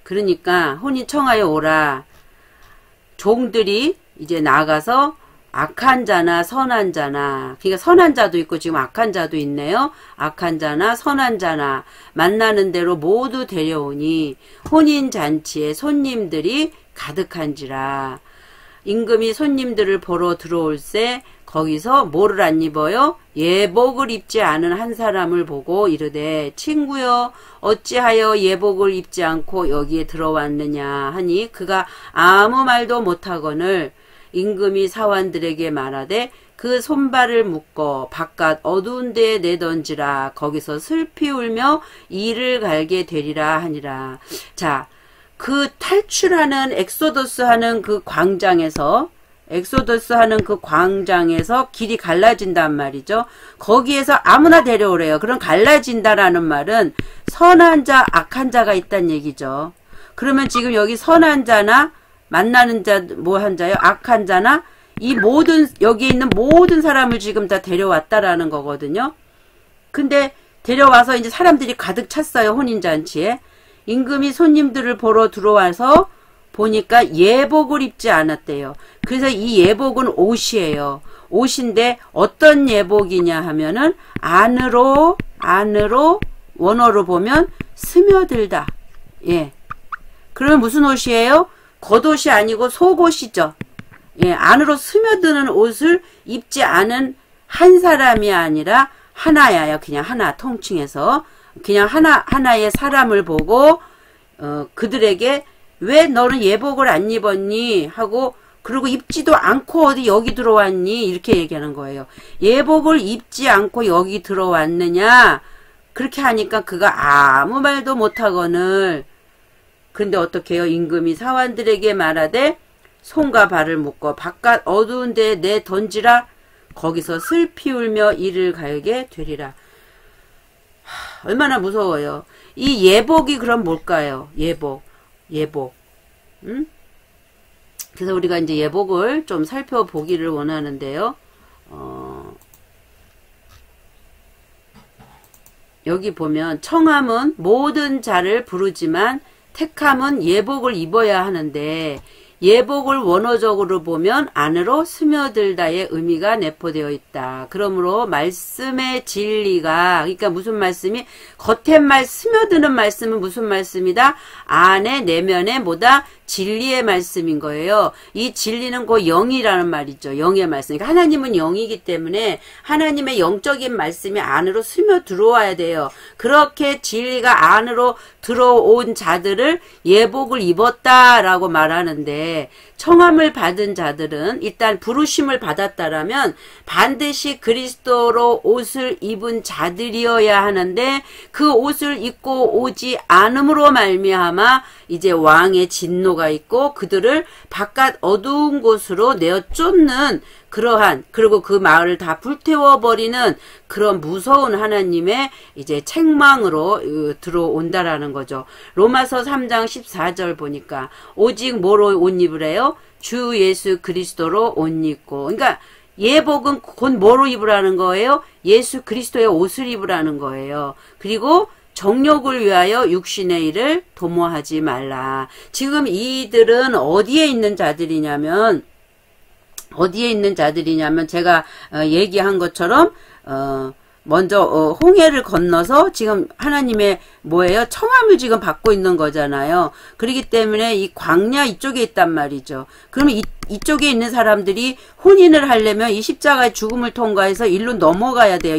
그러니까 혼인 청하여 오라. 종들이 이제 나가서 악한 자나 선한 자나, 그러니까 선한 자도 있고 지금 악한 자도 있네요. 악한 자나 선한 자나 만나는 대로 모두 데려오니 혼인잔치에 손님들이 가득한지라. 임금이 손님들을 보러 들어올새 거기서 뭐를 안 입어요? 예복을 입지 않은 한 사람을 보고 이르되 친구여 어찌하여 예복을 입지 않고 여기에 들어왔느냐 하니 그가 아무 말도 못하거늘 임금이 사환들에게 말하되 그 손발을 묶어 바깥 어두운 데에 내던지라. 거기서 슬피 울며 이를 갈게 되리라 하니라. 자, 그 탈출하는 엑소더스 하는 그 광장에서 길이 갈라진단 말이죠. 거기에서 아무나 데려오래요. 그럼 갈라진다라는 말은 선한 자, 악한 자가 있다는 얘기죠. 그러면 지금 여기 선한 자나 만나는 자, 뭐 한 자요? 악한 자나 이 모든 여기 있는 모든 사람을 지금 다 데려왔다라는 거거든요. 근데 데려와서 이제 사람들이 가득 찼어요. 혼인잔치에. 임금이 손님들을 보러 들어와서 보니까 예복을 입지 않았대요. 그래서 이 예복은 옷이에요. 옷인데 어떤 예복이냐 하면은 안으로 원어로 보면 스며들다. 예. 그러면 무슨 옷이에요? 겉옷이 아니고 속옷이죠. 예, 안으로 스며드는 옷을 입지 않은 한 사람이 아니라 하나야요. 그냥 하나 통칭해서 그냥 하나의 사람을 보고 그들에게 왜 너는 예복을 안 입었니? 하고 그리고 입지도 않고 어디 여기 들어왔니? 이렇게 얘기하는 거예요. 예복을 입지 않고 여기 들어왔느냐? 그렇게 하니까 그가 아무 말도 못하거늘. 근데 어떻게 해요? 임금이 사환들에게 말하되 손과 발을 묶어 바깥 어두운 데에 내 던지라. 거기서 슬피 울며 이를 갈게 되리라. 얼마나 무서워요. 이 예복이 그럼 뭘까요? 예복. 응? 그래서 우리가 이제 예복을 좀 살펴보기를 원하는데요. 여기 보면 청함은 모든 자를 부르지만 택함은 예복을 입어야 하는데 예복을 원어적으로 보면 안으로 스며들다의 의미가 내포되어 있다. 그러므로 말씀의 진리가 그러니까 무슨 말씀이 겉에 스며드는 말씀은 무슨 말씀이다? 안에 내면에 뭐다? 진리의 말씀인 거예요. 이 진리는 그 영이라는 말이죠. 영의 말씀. 그러니까 하나님은 영이기 때문에 하나님의 영적인 말씀이 안으로 스며 들어와야 돼요. 그렇게 진리가 안으로 들어온 자들을 예복을 입었다라고 말하는데 청함을 받은 자들은 일단 부르심을 받았다라면 반드시 그리스도로 옷을 입은 자들이어야 하는데 그 옷을 입고 오지 않음으로 말미암아 이제 왕의 진노가 있고 그들을 바깥 어두운 곳으로 내어 쫓는 그러한 그리고 그 마을을 다 불태워버리는 그런 무서운 하나님의 이제 책망으로 들어온다라는 거죠. 로마서 3장 14절 보니까 오직 뭐로 옷 입으래요? 주 예수 그리스도로 옷 입고. 그러니까 예복은 곧 뭐로 입으라는 거예요? 예수 그리스도의 옷을 입으라는 거예요. 그리고 정욕을 위하여 육신의 일을 도모하지 말라. 지금 이들은 어디에 있는 자들이냐면 제가 얘기한 것처럼 먼저 홍해를 건너서 지금 하나님의 뭐예요? 청함을 지금 받고 있는 거잖아요. 그렇기 때문에 이 광야 이쪽에 있단 말이죠. 그러면 이쪽에 있는 사람들이 혼인을 하려면 이 십자가의 죽음을 통과해서 일로 넘어가야 돼요.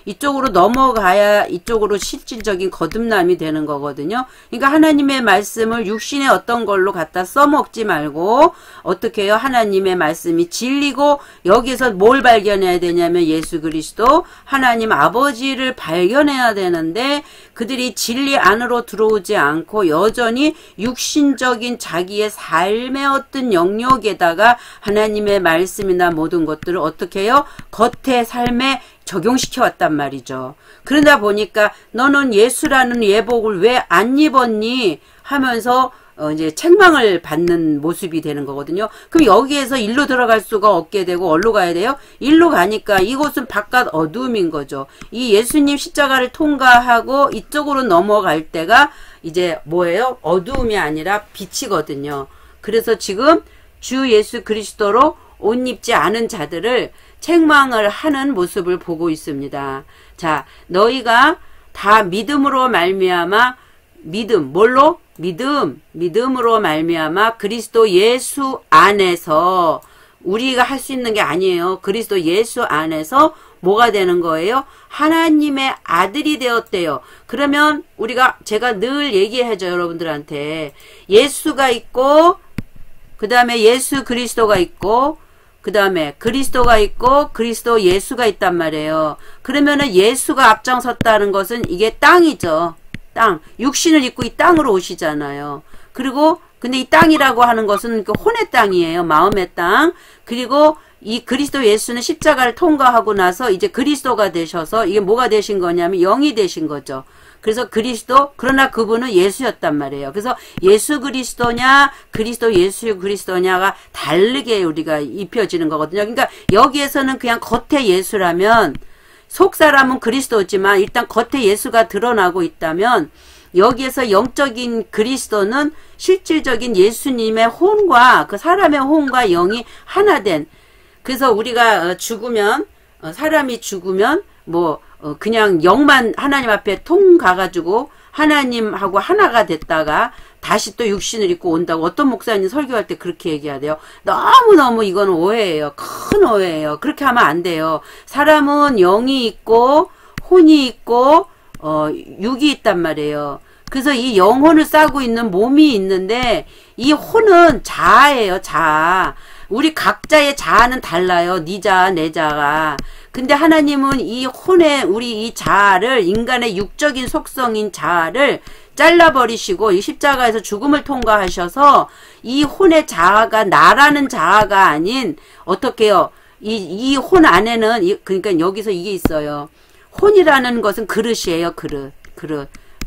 이쪽으로 넘어가야 이쪽으로 실질적인 거듭남이 되는 거거든요. 그러니까 하나님의 말씀을 육신의 어떤 걸로 갖다 써먹지 말고 어떻게 해요? 하나님의 말씀이 진리고 여기서 뭘 발견해야 되냐면 예수 그리스도 하나님 아버지를 발견해야 되는데 그들이 진리 안으로 들어오지 않고 여전히 육신적인 자기의 삶의 어떤 영역에다가 하나님의 말씀이나 모든 것들을 어떻게 해요? 겉의 삶에 적용시켜 왔단 말이죠. 그러다 보니까 너는 예수라는 예복을 왜 안 입었니? 하면서 이제 책망을 받는 모습이 되는 거거든요. 그럼 여기에서 일로 들어갈 수가 없게 되고 어디로 가야 돼요? 일로 가니까 이곳은 바깥 어둠인 거죠. 이 예수님 십자가를 통과하고 이쪽으로 넘어갈 때가 이제 뭐예요? 어두움이 아니라 빛이거든요. 그래서 지금 주 예수 그리스도로 옷 입지 않은 자들을 책망을 하는 모습을 보고 있습니다. 자, 너희가 다 믿음으로 말미암아 뭘로? 믿음으로 말미암아 그리스도 예수 안에서 우리가 할 수 있는 게 아니에요. 그리스도 예수 안에서 뭐가 되는 거예요? 하나님의 아들이 되었대요. 그러면 제가 늘 얘기해줘요, 여러분들한테. 예수가 있고 그 다음에 예수 그리스도가 있고 그 다음에 그리스도가 있고 그리스도 예수가 있단 말이에요. 그러면은 예수가 앞장섰다는 것은 이게 땅이죠. 땅. 육신을 입고 이 땅으로 오시잖아요. 그리고 근데 이 땅이라고 하는 것은 그 혼의 땅이에요. 마음의 땅. 그리고 이 그리스도 예수는 십자가를 통과하고 나서 이제 그리스도가 되셔서 이게 뭐가 되신 거냐면 영이 되신 거죠. 그래서 그리스도, 그러나 그분은 예수였단 말이에요. 그래서 예수 그리스도냐, 그리스도 예수 그리스도냐가 다르게 우리가 입혀지는 거거든요. 그러니까 여기에서는 그냥 겉에 예수라면, 속 사람은 그리스도지만 일단 겉에 예수가 드러나고 있다면, 여기에서 영적인 그리스도는 실질적인 예수님의 혼과 그 사람의 혼과 영이 하나 된, 그래서 우리가 죽으면, 사람이 죽으면 뭐 그냥 영만 하나님 앞에 통 가가지고 하나님하고 하나가 됐다가 다시 또 육신을 입고 온다고 어떤 목사님 설교할 때 그렇게 얘기하대요. 너무너무 이건 오해예요. 큰 오해예요. 그렇게 하면 안 돼요. 사람은 영이 있고 혼이 있고 육이 있단 말이에요. 그래서 이 영혼을 싸고 있는 몸이 있는데 이 혼은 자아예요. 자아. 우리 각자의 자아는 달라요. 네 자아, 내 자아가. 근데 하나님은 이 혼의 우리 이 자아를, 인간의 육적인 속성인 자아를 잘라버리시고 이 십자가에서 죽음을 통과하셔서 이 혼의 자아가 나라는 자아가 아닌, 어떻게요? 이 혼 안에는, 그러니까 여기서 이게 있어요. 혼이라는 것은 그릇이에요. 그릇.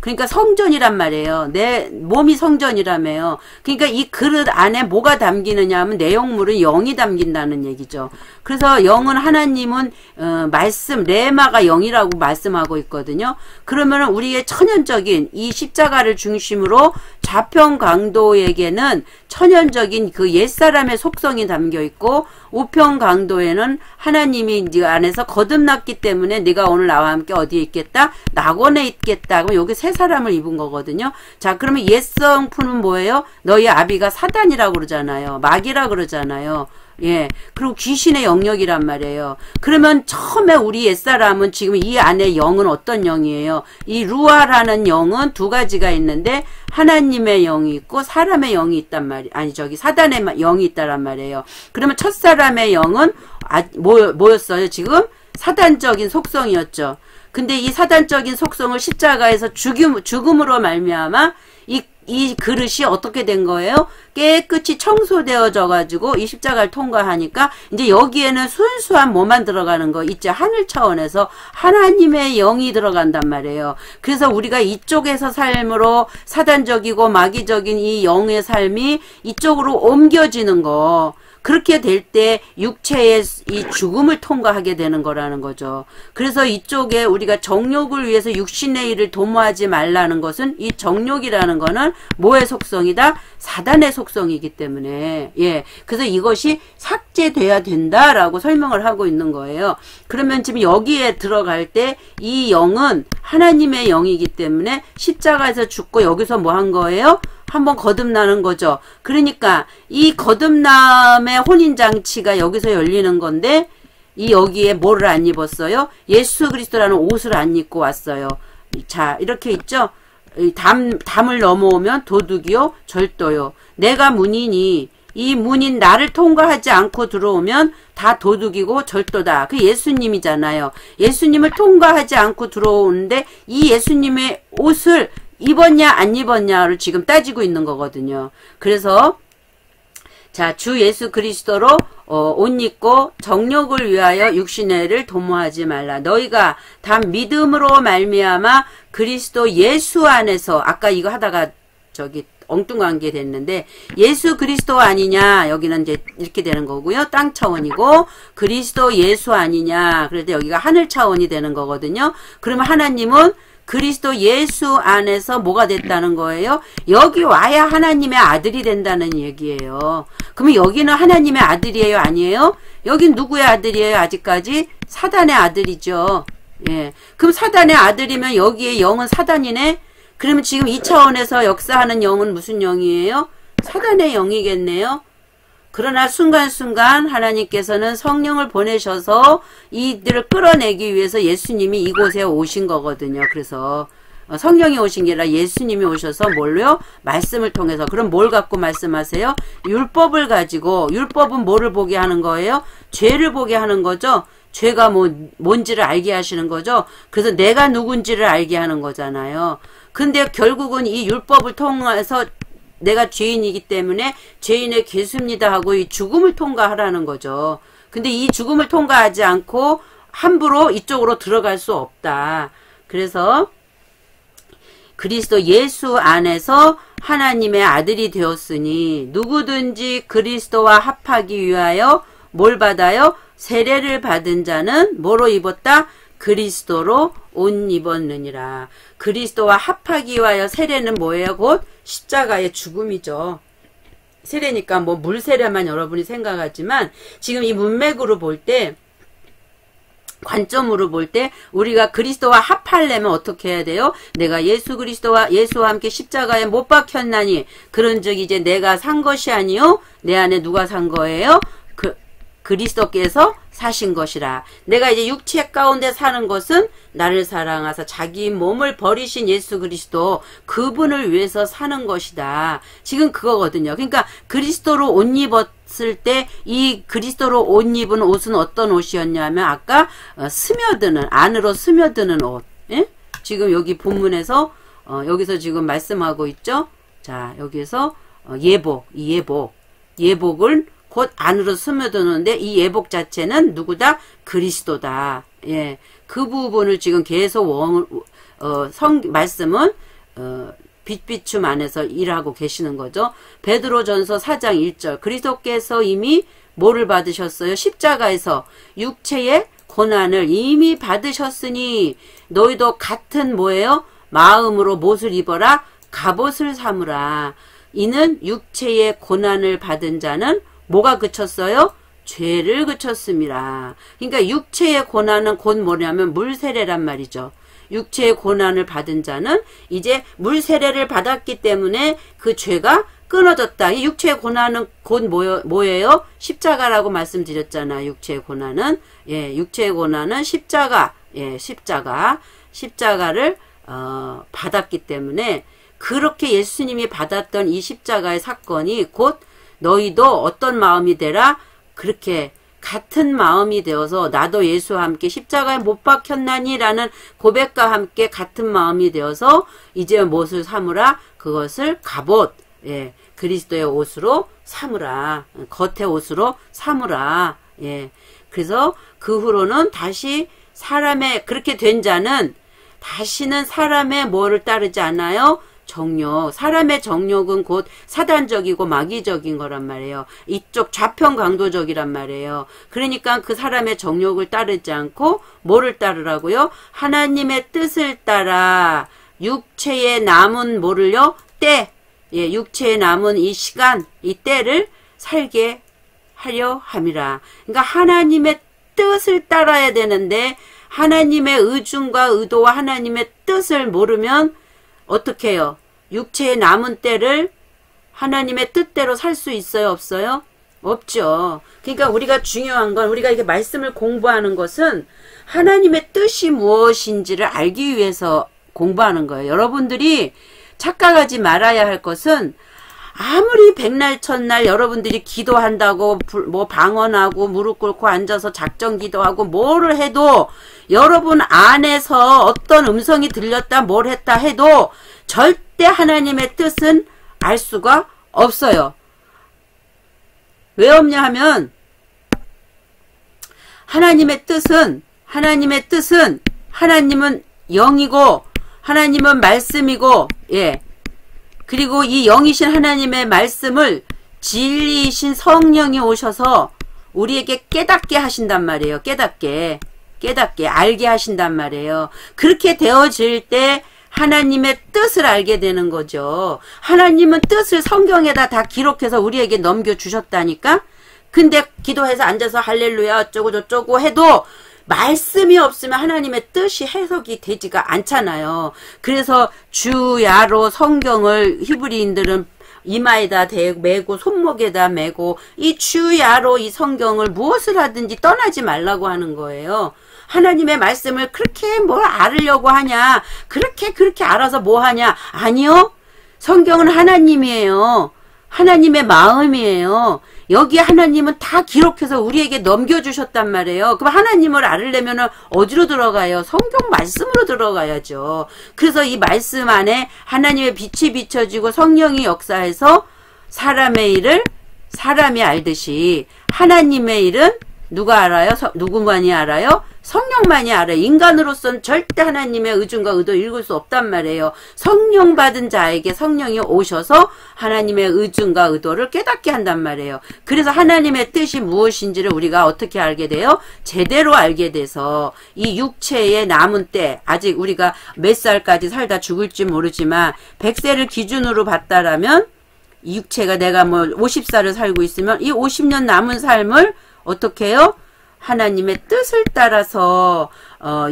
그러니까 성전이란 말이에요. 내 몸이 성전이라며요. 그러니까 이 그릇 안에 뭐가 담기느냐 하면 내용물은 영이 담긴다는 얘기죠. 그래서 영은 하나님은 말씀, 레마가 영이라고 말씀하고 있거든요. 그러면 우리의 천연적인 이 십자가를 중심으로 좌편 강도에게는 천연적인 그 옛사람의 속성이 담겨 있고, 우편 강도에는 하나님이 네 안에서 거듭났기 때문에 네가 오늘 나와 함께 어디에 있겠다? 낙원에 있겠다. 그럼 여기 새 사람을 입은 거거든요. 자, 그러면 옛성품은 뭐예요? 너희 아비가 사단이라고 그러잖아요. 마귀라고 그러잖아요. 예. 그리고 귀신의 영역이란 말이에요. 그러면 처음에 우리 옛사람은 지금 이 안에 영은 어떤 영이에요? 이 루아라는 영은 두 가지가 있는데, 하나님의 영이 있고 사람의 영이 있단 말이, 아니 저기 사단의 영이 있다란 말이에요. 그러면 첫사람의 영은 뭐였어요? 지금 사단적인 속성이었죠. 근데 이 사단적인 속성을 십자가에서 죽음으로 말미암아 이 그릇이 어떻게 된 거예요? 깨끗이 청소되어져 가지고 이 십자가를 통과하니까 이제 여기에는 순수한 뭐만 들어가는 거 있죠. 하늘 차원에서 하나님의 영이 들어간단 말이에요. 그래서 우리가 이쪽에서 삶으로 사단적이고 마귀적인 이 영의 삶이 이쪽으로 옮겨지는 거, 그렇게 될 때 육체의 이 죽음을 통과하게 되는 거라는 거죠. 그래서 이쪽에 우리가 정욕을 위해서 육신의 일을 도모하지 말라는 것은, 이 정욕이라는 거는 뭐의 속성이다? 사단의 속성이기 때문에, 예. 그래서 이것이 삭제돼야 된다라고 설명을 하고 있는 거예요. 그러면 지금 여기에 들어갈 때 이 영은 하나님의 영이기 때문에 십자가에서 죽고 여기서 뭐 한 거예요? 한번 거듭나는 거죠. 그러니까 이 거듭남의 혼인장치가 여기서 열리는 건데, 이 여기에 뭐를 안 입었어요? 예수 그리스도라는 옷을 안 입고 왔어요. 자, 이렇게 있죠. 담을 넘어오면 도둑이요 절도요. 내가 문이니 이 문인 나를 통과하지 않고 들어오면 다 도둑이고 절도다. 그 예수님이잖아요. 예수님을 통과하지 않고 들어오는데 이 예수님의 옷을 입었냐 안 입었냐를 지금 따지고 있는 거거든요. 그래서 자, 주 예수 그리스도로 옷 입고 정욕을 위하여 육신의 일을 도모하지 말라. 너희가 다 믿음으로 말미암아 그리스도 예수 안에서, 아까 이거 하다가 저기 엉뚱한 게 됐는데, 예수 그리스도 아니냐, 여기는 이제 이렇게 되는 거고요. 땅 차원이고, 그리스도 예수 아니냐, 그럴 때 여기가 하늘 차원이 되는 거거든요. 그러면 하나님은 그리스도 예수 안에서 뭐가 됐다는 거예요? 여기 와야 하나님의 아들이 된다는 얘기예요. 그러면 여기는 하나님의 아들이에요? 아니에요? 여긴 누구의 아들이에요? 아직까지? 사단의 아들이죠. 예. 그럼 사단의 아들이면 여기에 영은 사단이네? 그러면 지금 이 차원에서 역사하는 영은 무슨 영이에요? 사단의 영이겠네요. 그러나 순간순간 하나님께서는 성령을 보내셔서 이들을 끌어내기 위해서 예수님이 이곳에 오신 거거든요. 그래서 성령이 오신 게 아니라 예수님이 오셔서 뭘로요? 말씀을 통해서. 그럼 뭘 갖고 말씀하세요? 율법을 가지고. 율법은 뭐를 보게 하는 거예요? 죄를 보게 하는 거죠. 죄가 뭔지를 알게 하시는 거죠. 그래서 내가 누군지를 알게 하는 거잖아요. 근데 결국은 이 율법을 통해서 내가 죄인이기 때문에 죄인의 괴수입니다 하고 이 죽음을 통과하라는 거죠. 근데 이 죽음을 통과하지 않고 함부로 이쪽으로 들어갈 수 없다. 그래서 그리스도 예수 안에서 하나님의 아들이 되었으니 누구든지 그리스도와 합하기 위하여 뭘 받아요? 세례를 받은 자는 뭐로 입었다? 그리스도로 옷 입었느니라. 그리스도와 합하기 위하여 세례는 뭐예요? 곧 십자가의 죽음이죠. 세례니까 뭐 물세례만 여러분이 생각하지만 지금 이 문맥으로 볼 때, 관점으로 볼 때 우리가 그리스도와 합하려면 어떻게 해야 돼요? 내가 예수와 함께 십자가에 못 박혔나니 그런즉 이제 내가 산 것이 아니요 내 안에 누가 산 거예요? 그리스도께서 사신 것이라. 내가 이제 육체 가운데 사는 것은 나를 사랑하사 자기 몸을 버리신 예수 그리스도, 그분을 위해서 사는 것이다. 지금 그거거든요. 그러니까 그리스도로 옷 입었을 때 이 그리스도로 옷 입은 옷은 어떤 옷이었냐면 아까 스며드는, 안으로 스며드는 옷. 예? 지금 여기 본문에서 여기서 지금 말씀하고 있죠. 자, 여기서 예복을 곧 안으로 스며드는데 이 예복 자체는 누구다? 그리스도다. 예, 그 부분을 지금 계속 말씀은 빛비춤 안에서 일하고 계시는 거죠. 베드로전서 4장 1절 그리스도께서 이미 뭐를 받으셨어요? 십자가에서 육체의 고난을 이미 받으셨으니 너희도 같은 뭐예요? 마음으로 못을 입어라 갑옷을 삼으라. 이는 육체의 고난을 받은 자는 뭐가 그쳤어요? 죄를 그쳤습니다. 그러니까 육체의 고난은 곧 뭐냐면 물세례란 말이죠. 육체의 고난을 받은 자는 이제 물세례를 받았기 때문에 그 죄가 끊어졌다. 이 육체의 고난은 곧 뭐예요? 십자가라고 말씀드렸잖아. 육체의 고난은. 예, 육체의 고난은 십자가. 예, 십자가를 받았기 때문에 그렇게 예수님이 받았던 이 십자가의 사건이 곧 너희도 어떤 마음이 되라? 그렇게 같은 마음이 되어서 나도 예수와 함께 십자가에 못 박혔나니 라는 고백과 함께 같은 마음이 되어서 이제 무엇을 삼으라? 그것을 갑옷, 예, 그리스도의 옷으로 삼으라. 겉의 옷으로 삼으라. 예, 그래서 그 후로는 다시 그렇게 된 자는 다시는 사람의 뭐를 따르지 않아요? 정욕. 사람의 정욕은 곧 사단적이고 마귀적인 거란 말이에요. 이쪽 좌편 강도적이란 말이에요. 그러니까 그 사람의 정욕을 따르지 않고 뭐를 따르라고요? 하나님의 뜻을 따라 육체에 남은 뭐를요? 때. 예, 육체에 남은 이 시간, 이 때를 살게 하려 함이라. 그러니까 하나님의 뜻을 따라야 되는데 하나님의 의중과 의도와 하나님의 뜻을 모르면 어떻게 해요? 육체의 남은 때를 하나님의 뜻대로 살 수 있어요? 없어요? 없죠. 그러니까 우리가 중요한 건 우리가 이렇게 말씀을 공부하는 것은 하나님의 뜻이 무엇인지를 알기 위해서 공부하는 거예요. 여러분들이 착각하지 말아야 할 것은 아무리 백날 첫날 여러분들이 기도한다고 뭐 방언하고 무릎 꿇고 앉아서 작정 기도하고 뭐를 해도 여러분 안에서 어떤 음성이 들렸다 뭘 했다 해도 절대 하나님의 뜻은 알 수가 없어요. 왜 없냐 하면 하나님의 뜻은 하나님은 영이고 하나님은 말씀이고, 예, 그리고 이 영이신 하나님의 말씀을 진리이신 성령이 오셔서 우리에게 깨닫게 하신단 말이에요. 깨닫게 알게 하신단 말이에요. 그렇게 되어질 때 하나님의 뜻을 알게 되는 거죠. 하나님은 뜻을 성경에다 다 기록해서 우리에게 넘겨주셨다니까. 근데 기도해서 앉아서 할렐루야 어쩌고 저쩌고 해도 말씀이 없으면 하나님의 뜻이 해석이 되지가 않잖아요. 그래서 주야로 성경을 히브리인들은 이마에다 메고 손목에다 메고 이 주야로 이 성경을 무엇을 하든지 떠나지 말라고 하는 거예요. 하나님의 말씀을 그렇게 뭘 알으려고 하냐? 그렇게 알아서 뭐 하냐? 아니요. 성경은 하나님이에요. 하나님의 마음이에요. 여기 하나님은 다 기록해서 우리에게 넘겨주셨단 말이에요. 그럼 하나님을 알으려면 어디로 들어가요? 성경 말씀으로 들어가야죠. 그래서 이 말씀 안에 하나님의 빛이 비춰지고 성령이 역사해서 사람의 일을 사람이 알듯이 하나님의 일은 누가 알아요? 누구만이 알아요? 성령만이 알아요. 인간으로서는 절대 하나님의 의중과 의도 읽을 수 없단 말이에요. 성령 받은 자에게 성령이 오셔서 하나님의 의중과 의도를 깨닫게 한단 말이에요. 그래서 하나님의 뜻이 무엇인지를 우리가 어떻게 알게 돼요? 제대로 알게 돼서 이 육체의 남은 때, 아직 우리가 몇 살까지 살다 죽을지 모르지만 100세를 기준으로 봤다라면 이 육체가 내가 뭐 50살을 살고 있으면 이 50년 남은 삶을 어떻게 해요? 하나님의 뜻을 따라서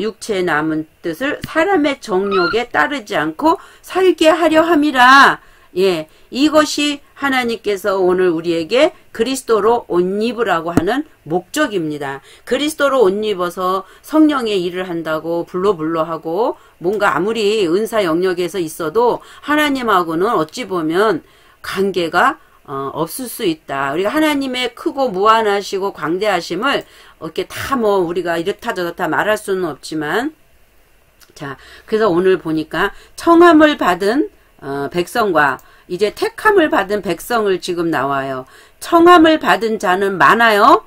육체의 남은 뜻을 사람의 정욕에 따르지 않고 살게 하려 함이라. 예, 이것이 하나님께서 오늘 우리에게 그리스도로 옷 입으라고 하는 목적입니다. 그리스도로 옷 입어서 성령의 일을 한다고 불로불로하고 뭔가 아무리 은사 영역에서 있어도 하나님하고는 어찌 보면 관계가 없을 수 있다. 우리가 하나님의 크고 무한하시고 광대하심을 이렇게 다 뭐 우리가 이렇다 저렇다 말할 수는 없지만, 자, 그래서 오늘 보니까 청함을 받은 백성과 이제 택함을 받은 백성을 지금 나와요. 청함을 받은 자는 많아요.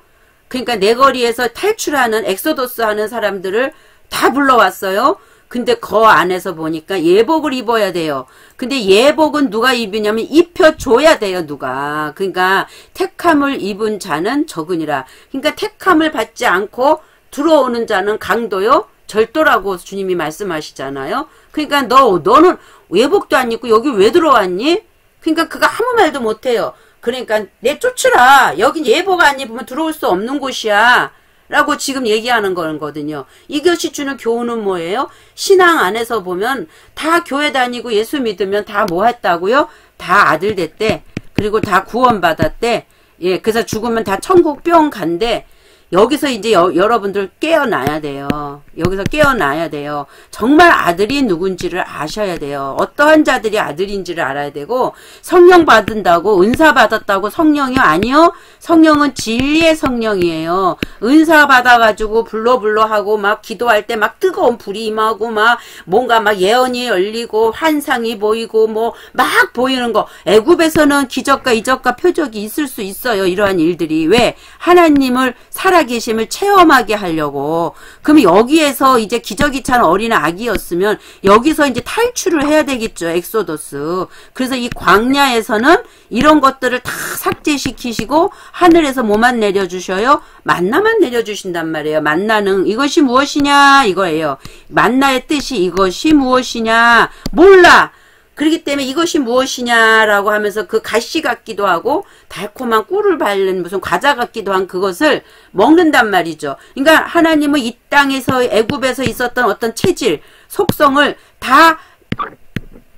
그러니까 내거리에서 탈출하는 엑소더스 하는 사람들을 다 불러왔어요. 근데 그 안에서 보니까 예복을 입어야 돼요. 근데 예복은 누가 입으냐면 입혀줘야 돼요, 누가. 그러니까 택함을 입은 자는 적으니라. 그러니까 택함을 받지 않고 들어오는 자는 강도요, 절도라고 주님이 말씀하시잖아요. 그러니까 너는 예복도 안 입고 여기 왜 들어왔니? 그러니까 그가 아무 말도 못해요. 그러니까 내쫓으라. 여긴 예복 안 입으면 들어올 수 없는 곳이야. 라고 지금 얘기하는 거거든요. 이것이 주는 교훈은 뭐예요? 신앙 안에서 보면 다 교회 다니고 예수 믿으면 다 뭐 했다고요? 다 아들 됐대. 그리고 다 구원받았대. 예, 그래서 죽으면 다 천국 뿅 간대. 여기서 이제 여러분들 깨어나야 돼요. 여기서 깨어나야 돼요. 정말 아들이 누군지를 아셔야 돼요. 어떠한 자들이 아들인지를 알아야 되고, 성령 받은다고 은사 받았다고 성령이 아니요. 성령은 진리의 성령이에요. 은사 받아가지고 불러하고 막 기도할 때 막 뜨거운 불이 임하고 막 뭔가 막 예언이 열리고 환상이 보이고 뭐 막 보이는 거. 애굽에서는 기적과 이적과 표적이 있을 수 있어요. 이러한 일들이. 왜? 하나님을 살아계심을 체험하게 하려고. 그럼 여기에서 이제 기저귀 찬 어린 아기였으면 여기서 이제 탈출을 해야 되겠죠. 엑소더스. 그래서 이 광야에서는 이런 것들을 다 삭제시키시고 하늘에서 뭐만 내려주셔요? 만나만 내려주신단 말이에요. 만나는 이것이 무엇이냐 이거예요. 만나의 뜻이 이것이 무엇이냐 몰라. 그렇기 때문에 이것이 무엇이냐라고 하면서 그 가시 같기도 하고 달콤한 꿀을 바른 무슨 과자 같기도 한 그것을 먹는단 말이죠. 그러니까 하나님은 이 땅에서 애굽에서 있었던 어떤 체질, 속성을 다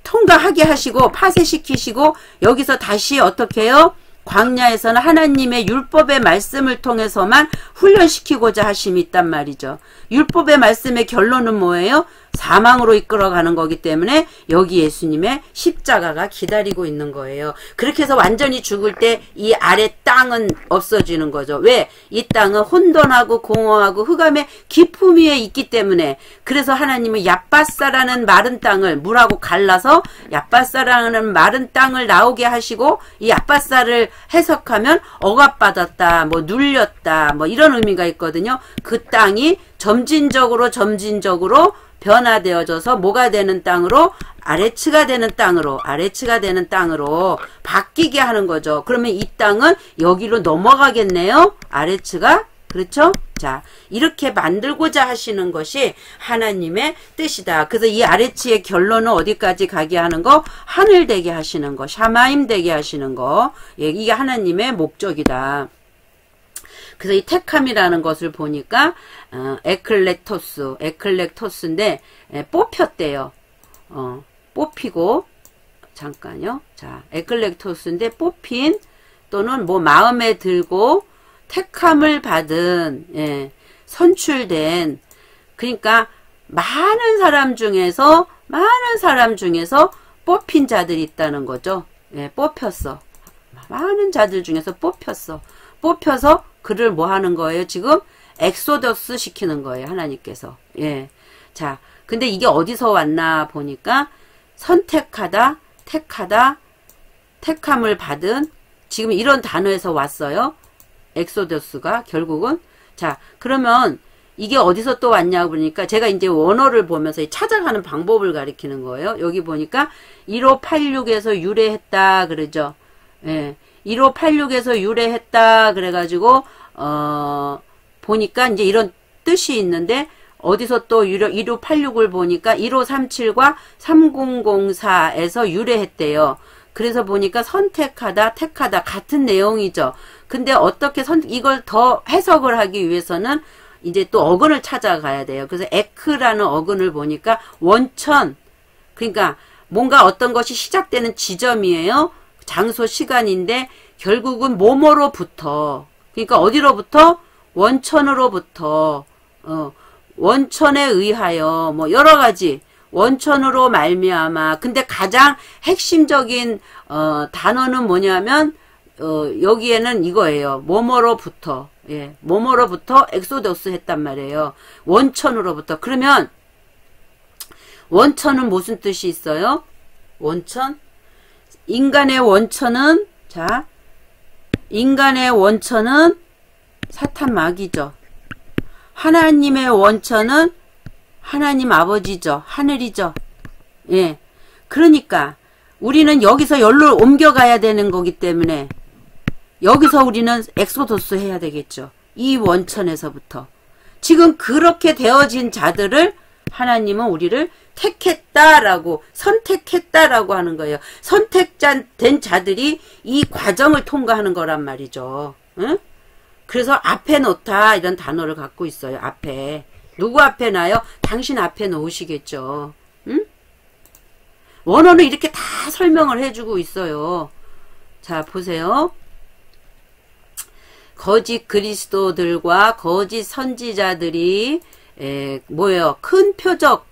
통과하게 하시고 파쇄시키시고 여기서 다시 어떻게 해요? 광야에서는 하나님의 율법의 말씀을 통해서만 훈련시키고자 하심이 있단 말이죠. 율법의 말씀의 결론은 뭐예요? 사망으로 이끌어가는 거기 때문에 여기 예수님의 십자가가 기다리고 있는 거예요. 그렇게 해서 완전히 죽을 때 이 아래 땅은 없어지는 거죠. 왜? 이 땅은 혼돈하고 공허하고 흑암의 깊음 위에 있기 때문에. 그래서 하나님은 얍바사라는 마른 땅을 물하고 갈라서 얍바사라는 마른 땅을 나오게 하시고 이 얍바사를 해석하면 억압받았다, 뭐 눌렸다, 뭐 이런 의미가 있거든요. 그 땅이 점진적으로 변화되어져서 뭐가 되는 땅으로? 아레츠가 되는 땅으로 바뀌게 하는 거죠. 그러면 이 땅은 여기로 넘어가겠네요. 아레츠가. 그렇죠? 자, 이렇게 만들고자 하시는 것이 하나님의 뜻이다. 그래서 이 아레츠의 결론은 어디까지 가게 하는 거? 하늘 되게 하시는 거, 샤마임 되게 하시는 거. 예, 이게 하나님의 목적이다. 그래서 이 택함이라는 것을 보니까 에클렉토스인데 뽑혔대요. 뽑히고 잠깐요. 자, 에클렉토스인데 뽑힌 또는 뭐 마음에 들고 택함을 받은 선출된 그러니까 많은 사람 중에서 뽑힌 자들이 있다는 거죠. 예, 뽑혔어. 많은 자들 중에서 뽑혀서 그를 뭐 하는 거예요? 지금 엑소더스 시키는 거예요. 하나님께서. 예. 자, 근데 이게 어디서 왔나 보니까 선택하다, 택함을 받은 지금 이런 단어에서 왔어요. 엑소더스가 결국은 자, 그러면 이게 어디서 또 왔냐고 그러니까 제가 이제 원어를 보면서 찾아가는 방법을 가리키는 거예요. 여기 보니까 1586에서 유래했다 그러죠. 예. 1586에서 유래했다 그래가지고 보니까 이제 이런 뜻이 있는데 어디서 또 1586을 보니까 1537과 3004에서 유래했대요. 그래서 보니까 선택하다, 택하다 같은 내용이죠. 근데 어떻게 이걸 더 해석을 하기 위해서는 이제 또 어근을 찾아가야 돼요. 그래서 에크라는 어근을 보니까 원천, 그러니까 뭔가 어떤 것이 시작되는 지점이에요. 장소, 시간인데 결국은 뭐뭐로부터, 그러니까 어디로부터? 원천으로부터, 원천에 의하여 뭐 여러 가지 원천으로 말미암아. 근데 가장 핵심적인 단어는 뭐냐면 여기에는 이거예요. 뭐뭐로부터. 예, 뭐뭐로부터 엑소더스 했단 말이에요. 원천으로부터. 그러면 원천은 무슨 뜻이 있어요? 원천? 인간의 원천은, 자, 인간의 원천은 사탄 마귀죠. 하나님의 원천은 하나님 아버지죠. 하늘이죠. 예. 그러니까 우리는 여기서 열로 옮겨가야 되는 거기 때문에 여기서 우리는 엑소도스 해야 되겠죠. 이 원천에서부터. 지금 그렇게 되어진 자들을 하나님은 우리를 택했다라고, 선택했다라고 하는 거예요. 선택된 자들이 이 과정을 통과하는 거란 말이죠. 응? 그래서 앞에 놓다 이런 단어를 갖고 있어요. 앞에. 누구 앞에 놔요? 당신 앞에 놓으시겠죠. 응? 원어는 이렇게 다 설명을 해주고 있어요. 자, 보세요. 거짓 그리스도들과 거짓 선지자들이 뭐예요? 큰 표적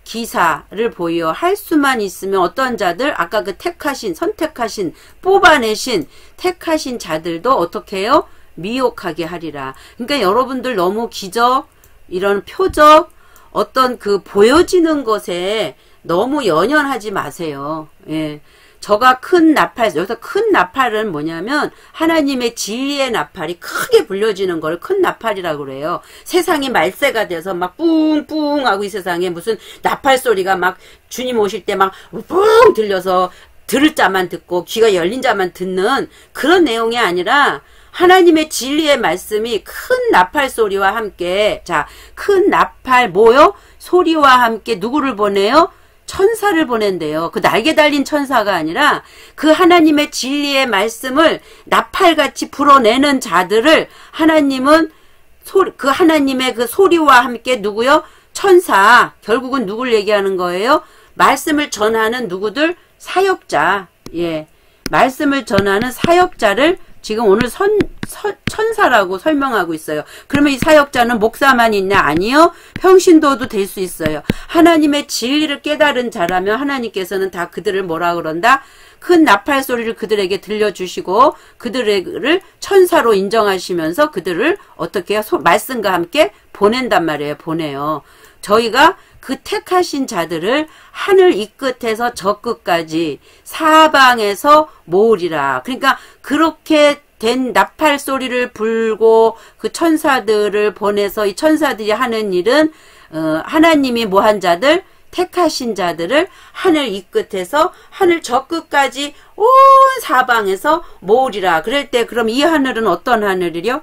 기사를 보여 할 수만 있으면 어떤 자들, 아까 그 택하신, 선택하신, 뽑아내신, 택하신 자들도 어떻게 해요? 미혹하게 하리라. 그러니까 여러분들 너무 기적, 이런 표적, 어떤 그 보여지는 것에 너무 연연하지 마세요. 예. 저가 큰 나팔, 여기서 큰 나팔은 뭐냐면 하나님의 진리의 나팔이 크게 불려지는 걸 큰 나팔이라고 그래요. 세상이 말세가 돼서 막 뿡뿡 하고 이 세상에 무슨 나팔 소리가 막 주님 오실 때 막 뿡 들려서 들을 자만 듣고 귀가 열린 자만 듣는 그런 내용이 아니라 하나님의 진리의 말씀이 큰 나팔 소리와 함께, 자, 큰 나팔 뭐요? 소리와 함께 누구를 보내요? 천사를 보낸대요. 그 날개 달린 천사가 아니라 그 하나님의 진리의 말씀을 나팔같이 불어내는 자들을 하나님은 그 하나님의 그 소리와 함께 누구요? 천사. 결국은 누굴 얘기하는 거예요? 말씀을 전하는 누구들? 사역자. 예. 말씀을 전하는 사역자를 지금 오늘 천사라고 설명하고 있어요. 그러면 이 사역자는 목사만 있냐? 아니요. 평신도도 될 수 있어요. 하나님의 진리를 깨달은 자라면 하나님께서는 다 그들을 뭐라 그런다? 큰 나팔 소리를 그들에게 들려주시고 그들을 천사로 인정하시면서 그들을 어떻게 해요? 말씀과 함께 보낸단 말이에요. 보내요. 저희가 그 택하신 자들을 하늘 이 끝에서 저 끝까지 사방에서 모으리라. 그러니까 그렇게 된 나팔 소리를 불고 그 천사들을 보내서 이 천사들이 하는 일은 하나님이 뭐한 자들? 택하신 자들을 하늘 이 끝에서 하늘 저 끝까지 온 사방에서 모으리라. 그럴 때 그럼 이 하늘은 어떤 하늘이요?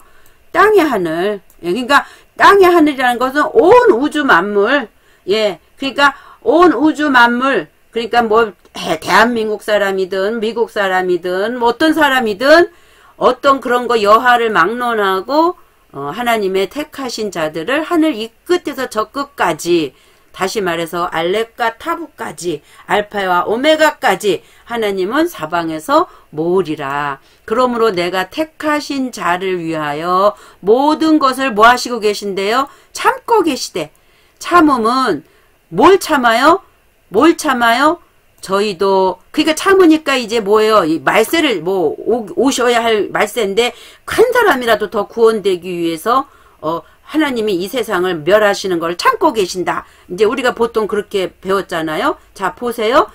땅의 하늘. 그러니까 땅의 하늘이라는 것은 온 우주 만물. 예, 그러니까 온 우주 만물, 그러니까 뭐 대한민국 사람이든 미국 사람이든 뭐 어떤 사람이든 어떤 그런 거 여하를 막론하고 하나님의 택하신 자들을 하늘 이 끝에서 저 끝까지, 다시 말해서 알렙과 타부까지, 알파와 오메가까지 하나님은 사방에서 모으리라. 그러므로 내가 택하신 자를 위하여 모든 것을 뭐 하시고 계신데요? 참고 계시되. 참음은 뭘 참아요? 뭘 참아요? 저희도 그러니까 참으니까 이제 뭐예요? 이 말세를 뭐 오셔야 할 말세인데 한 사람이라도 더 구원되기 위해서 하나님이 이 세상을 멸하시는 걸 참고 계신다. 이제 우리가 보통 그렇게 배웠잖아요. 자, 보세요.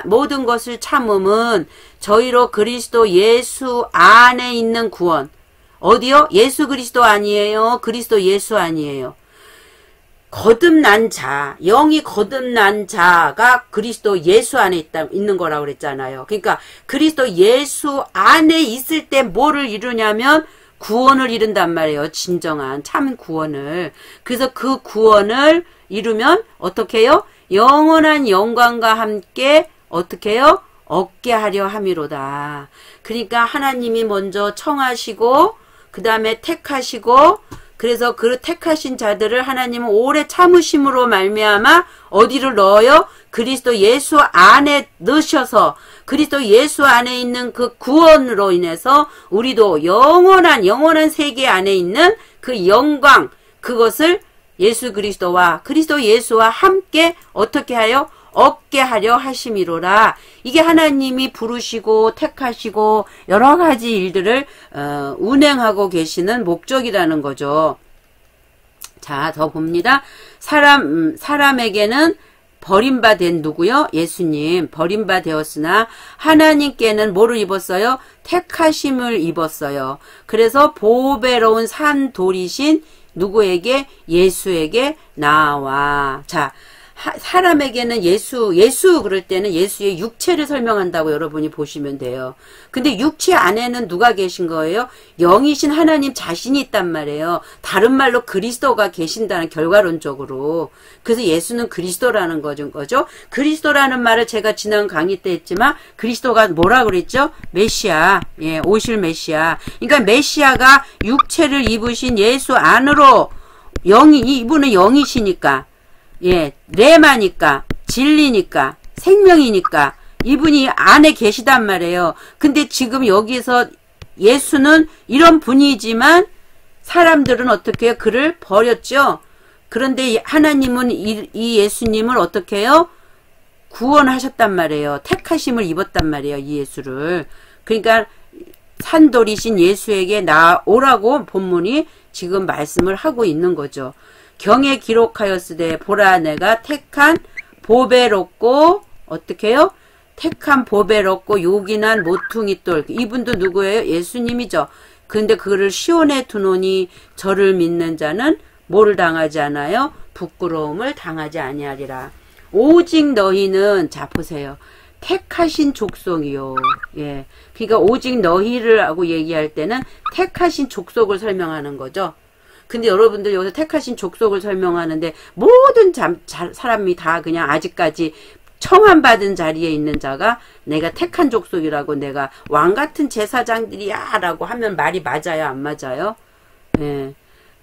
모든 것을 참음은 저희로 그리스도 예수 안에 있는 구원. 어디요? 예수 그리스도 아니에요. 그리스도 예수 아니에요. 거듭난 자, 영이 거듭난 자가 그리스도 예수 안에 있는 거라고 그랬잖아요. 그러니까 그리스도 예수 안에 있을 때 뭐를 이루냐면 구원을 이룬단 말이에요. 진정한 참 구원을. 그래서 그 구원을 이루면 어떻게 해요? 영원한 영광과 함께 어떻게 해요? 얻게 하려 함이로다. 그러니까 하나님이 먼저 청하시고 그 다음에 택하시고 그래서 그 택하신 자들을 하나님은 오래 참으심으로 말미암아 어디를 넣어요? 그리스도 예수 안에 넣으셔서 그리스도 예수 안에 있는 그 구원으로 인해서 우리도 영원한 세계 안에 있는 그 영광 그것을 예수 그리스도와 그리스도 예수와 함께 어떻게 하여? 얻게 하려 하심이로라. 이게 하나님이 부르시고 택하시고 여러 가지 일들을 운행하고 계시는 목적이라는 거죠. 자, 더 봅니다. 사람에게는 버림받은 누구요? 예수님. 버림받되었으나 하나님께는 뭐를 입었어요? 택하심을 입었어요. 그래서 보배로운 산돌이신 누구에게? 예수에게 나와. 자, 사람에게는 예수 그럴 때는 예수의 육체를 설명한다고 여러분이 보시면 돼요. 근데 육체 안에는 누가 계신 거예요? 영이신 하나님 자신이 있단 말이에요. 다른 말로 그리스도가 계신다는 결과론적으로. 그래서 예수는 그리스도라는 거죠. 그리스도라는 말을 제가 지난 강의 때 했지만 그리스도가 뭐라 그랬죠? 메시아. 예, 오실 메시아. 그러니까 메시아가 육체를 입으신 예수 안으로 이분은 영이시니까 예, 레마니까, 진리니까, 생명이니까, 이분이 안에 계시단 말이에요. 근데 지금 여기서 예수는 이런 분이지만, 사람들은 어떻게 해요? 그를 버렸죠? 그런데 하나님은 이 예수님을 어떻게 해요? 구원하셨단 말이에요. 택하심을 입었단 말이에요. 이 예수를. 그러니까, 산돌이신 예수에게 나오라고 본문이 지금 말씀을 하고 있는 거죠. 경에 기록하였으되 보라 내가 택한 보배롭고 어떻게 해요? 택한 보배롭고 요긴한 모퉁이 돌. 이분도 누구예요? 예수님이죠. 근데 그를 시온에 두노니 저를 믿는 자는 뭐를 당하지 않아요? 부끄러움을 당하지 아니하리라. 오직 너희는 자 보세요. 택하신 족속이요. 예. 그러니까 오직 너희를 하고 얘기할 때는 택하신 족속을 설명하는 거죠. 근데 여러분들 여기서 택하신 족속을 설명하는데 모든 사람이 다 그냥 아직까지 청함받은 자리에 있는 자가 내가 택한 족속이라고 내가 왕같은 제사장들이야 라고 하면 말이 맞아요? 안 맞아요? 예.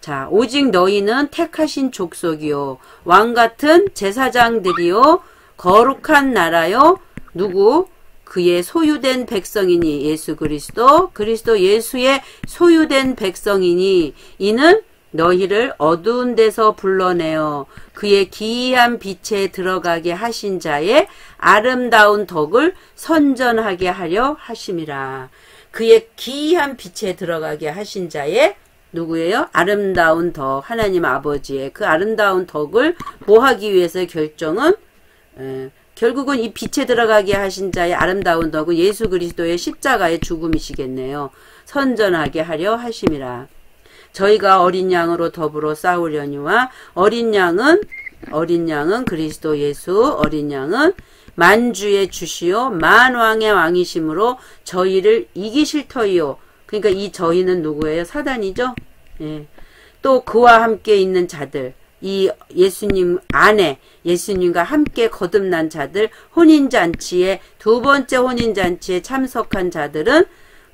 자, 오직 너희는 택하신 족속이요. 왕같은 제사장들이요. 거룩한 나라요. 누구? 그의 소유된 백성이니 예수 그리스도 예수의 소유된 백성이니 이는 너희를 어두운 데서 불러내어 그의 기이한 빛에 들어가게 하신 자의 아름다운 덕을 선전하게 하려 하심이라. 그의 기이한 빛에 들어가게 하신 자의 누구예요? 아름다운 덕, 하나님 아버지의 그 아름다운 덕을 뭐 하기 위해서의 결정은 결국은 이 빛에 들어가게 하신 자의 아름다운 덕은 예수 그리스도의 십자가의 죽음이시겠네요. 선전하게 하려 하심이라. 저희가 어린 양으로 더불어 싸우려니와 어린 양은 그리스도 예수, 어린 양은 만주의 주시요 만왕의 왕이심으로 저희를 이기실 터이요. 그러니까 이 저희는 누구예요? 사단이죠. 예. 또 그와 함께 있는 자들, 이 예수님 안에 예수님과 함께 거듭난 자들, 혼인잔치에 두 번째 혼인잔치에 참석한 자들은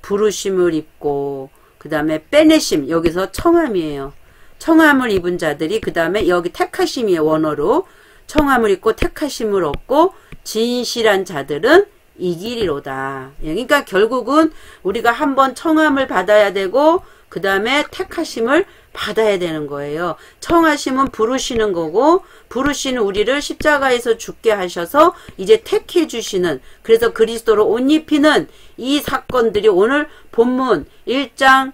부르심을 입고 그 다음에 빼내심, 여기서 청함이에요. 청함을 입은 자들이 그 다음에 여기 택하심이에요. 원어로 청함을 입고 택하심을 얻고 진실한 자들은 이기리로다. 그러니까 결국은 우리가 한번 청함을 받아야 되고 그 다음에 택하심을 받아야 되는 거예요. 청하심은 부르시는 거고 부르시는 우리를 십자가에서 죽게 하셔서 이제 택해 주시는, 그래서 그리스도로 옷 입히는 이 사건들이 오늘 본문 1장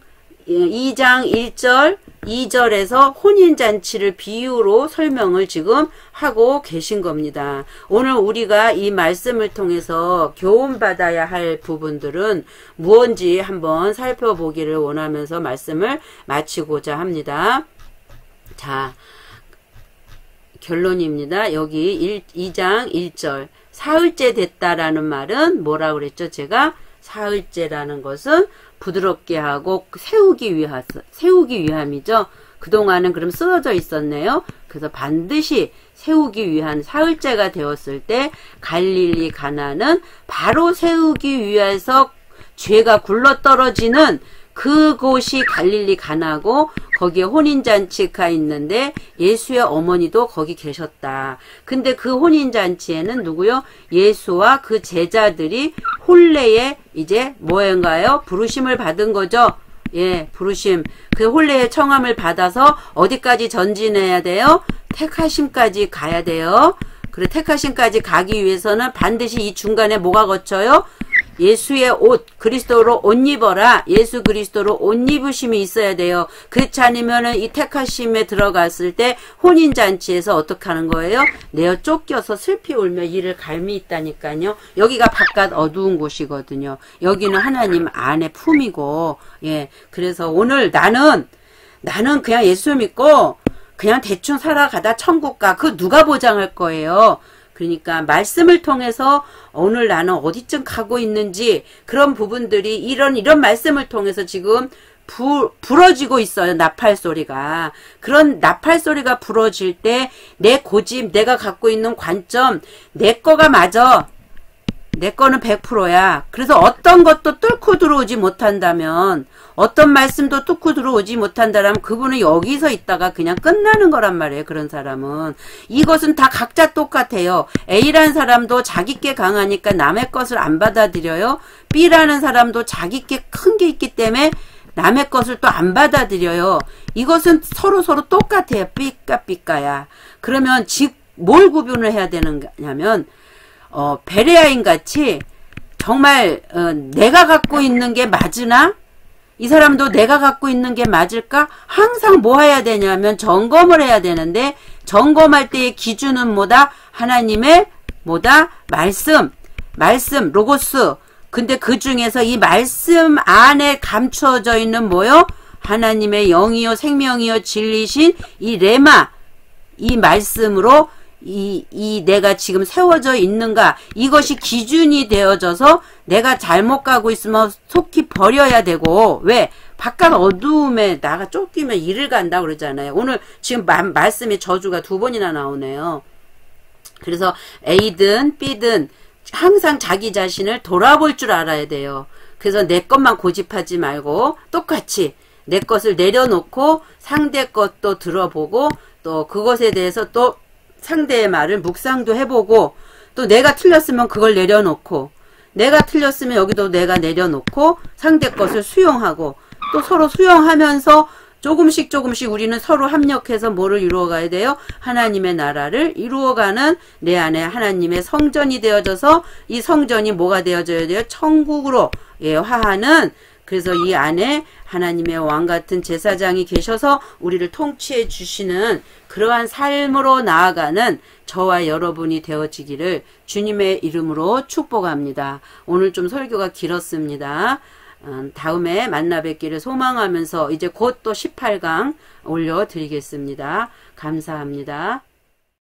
2장 1절 2절에서 혼인잔치를 비유로 설명을 지금 하고 계신 겁니다. 오늘 우리가 이 말씀을 통해서 교훈받아야 할 부분들은 무엇인지 한번 살펴보기를 원하면서 말씀을 마치고자 합니다. 자, 결론입니다. 여기 2장 1절 사흘째 됐다라는 말은 뭐라 그랬죠? 제가 사흘째라는 것은 부드럽게 하고 세우기 위함이죠. 그동안은 그럼 쓰러져 있었네요. 그래서 반드시 세우기 위한 사흘째가 되었을 때 갈릴리 가나는 바로 세우기 위해서 죄가 굴러떨어지는 그곳이 갈릴리 가나고 거기에 혼인잔치가 있는데 예수의 어머니도 거기 계셨다. 근데 그 혼인잔치에는 누구요? 예수와 그 제자들이 혼례에 이제 뭐인가요? 부르심을 받은 거죠. 예, 부르심. 그 혼례의 청함을 받아서 어디까지 전진해야 돼요? 택하심까지 가야 돼요. 그래, 택하심까지 가기 위해서는 반드시 이 중간에 뭐가 거쳐요? 예수의 옷, 그리스도로 옷 입어라. 예수 그리스도로 옷 입으심이 있어야 돼요. 그렇지 않으면은 이 택하심에 들어갔을 때 혼인잔치에서 어떻게 하는 거예요? 내어 쫓겨서 슬피 울며 이를 갈미 있다니까요. 여기가 바깥 어두운 곳이거든요. 여기는 하나님 안의 품이고, 예. 그래서 오늘 나는 그냥 예수 믿고 그냥 대충 살아가다 천국 가. 그 누가 보장할 거예요? 그러니까 말씀을 통해서 오늘 나는 어디쯤 가고 있는지 그런 부분들이 이런 말씀을 통해서 지금 부러지고 있어요. 나팔 소리가. 그런 나팔 소리가 부러질 때 내 고집, 내가 갖고 있는 관점, 내 거가 맞아. 내 거는 100%야. 그래서 어떤 것도 뚫고 들어오지 못한다면, 어떤 말씀도 뚫고 들어오지 못한다면 그분은 여기서 있다가 그냥 끝나는 거란 말이에요. 그런 사람은. 이것은 다 각자 똑같아요. A라는 사람도 자기께 강하니까 남의 것을 안 받아들여요. B라는 사람도 자기께 큰 게 있기 때문에 남의 것을 또 안 이것은 서로 똑같아요. 삐까삐까야. 그러면 뭘 구분을 해야 되느냐면 베레아인 같이 정말 내가 갖고 있는 게 맞으나 이 사람도 내가 갖고 있는 게 맞을까? 항상 뭐 해야 되냐면 점검을 해야 되는데 점검할 때의 기준은 뭐다? 하나님의 뭐다? 말씀, 로고스. 근데 그 중에서 이 말씀 안에 감추어져 있는 뭐요? 하나님의 영이요 생명이요 진리신 이 레마, 이 말씀으로 이 내가 지금 세워져 있는가, 이것이 기준이 되어져서 내가 잘못 가고 있으면 속히 버려야 되고, 왜? 바깥 어두움에 나가 쫓기면 이를 간다 그러잖아요. 오늘 지금 말씀에 저주가 2번이나 나오네요. 그래서 A든 B든 항상 자기 자신을 돌아볼 줄 알아야 돼요. 그래서 내 것만 고집하지 말고 똑같이 내 것을 내려놓고 상대 것도 들어보고 또 그것에 대해서 또 상대의 말을 묵상도 해보고 또 내가 틀렸으면 그걸 내려놓고 내가 틀렸으면 여기도 내가 내려놓고 상대 것을 수용하고 또 서로 수용하면서 조금씩 우리는 서로 합력해서 뭐를 이루어가야 돼요? 하나님의 나라를 이루어가는 내 안에 하나님의 성전이 되어져서 이 성전이 뭐가 되어져야 돼요? 천국으로 화하는, 그래서 이 안에 하나님의 왕같은 제사장이 계셔서 우리를 통치해 주시는 그러한 삶으로 나아가는 저와 여러분이 되어지기를 주님의 이름으로 축복합니다. 오늘 좀 설교가 길었습니다. 다음에 만나 뵙기를 소망하면서 이제 곧 또 18강 올려드리겠습니다. 감사합니다.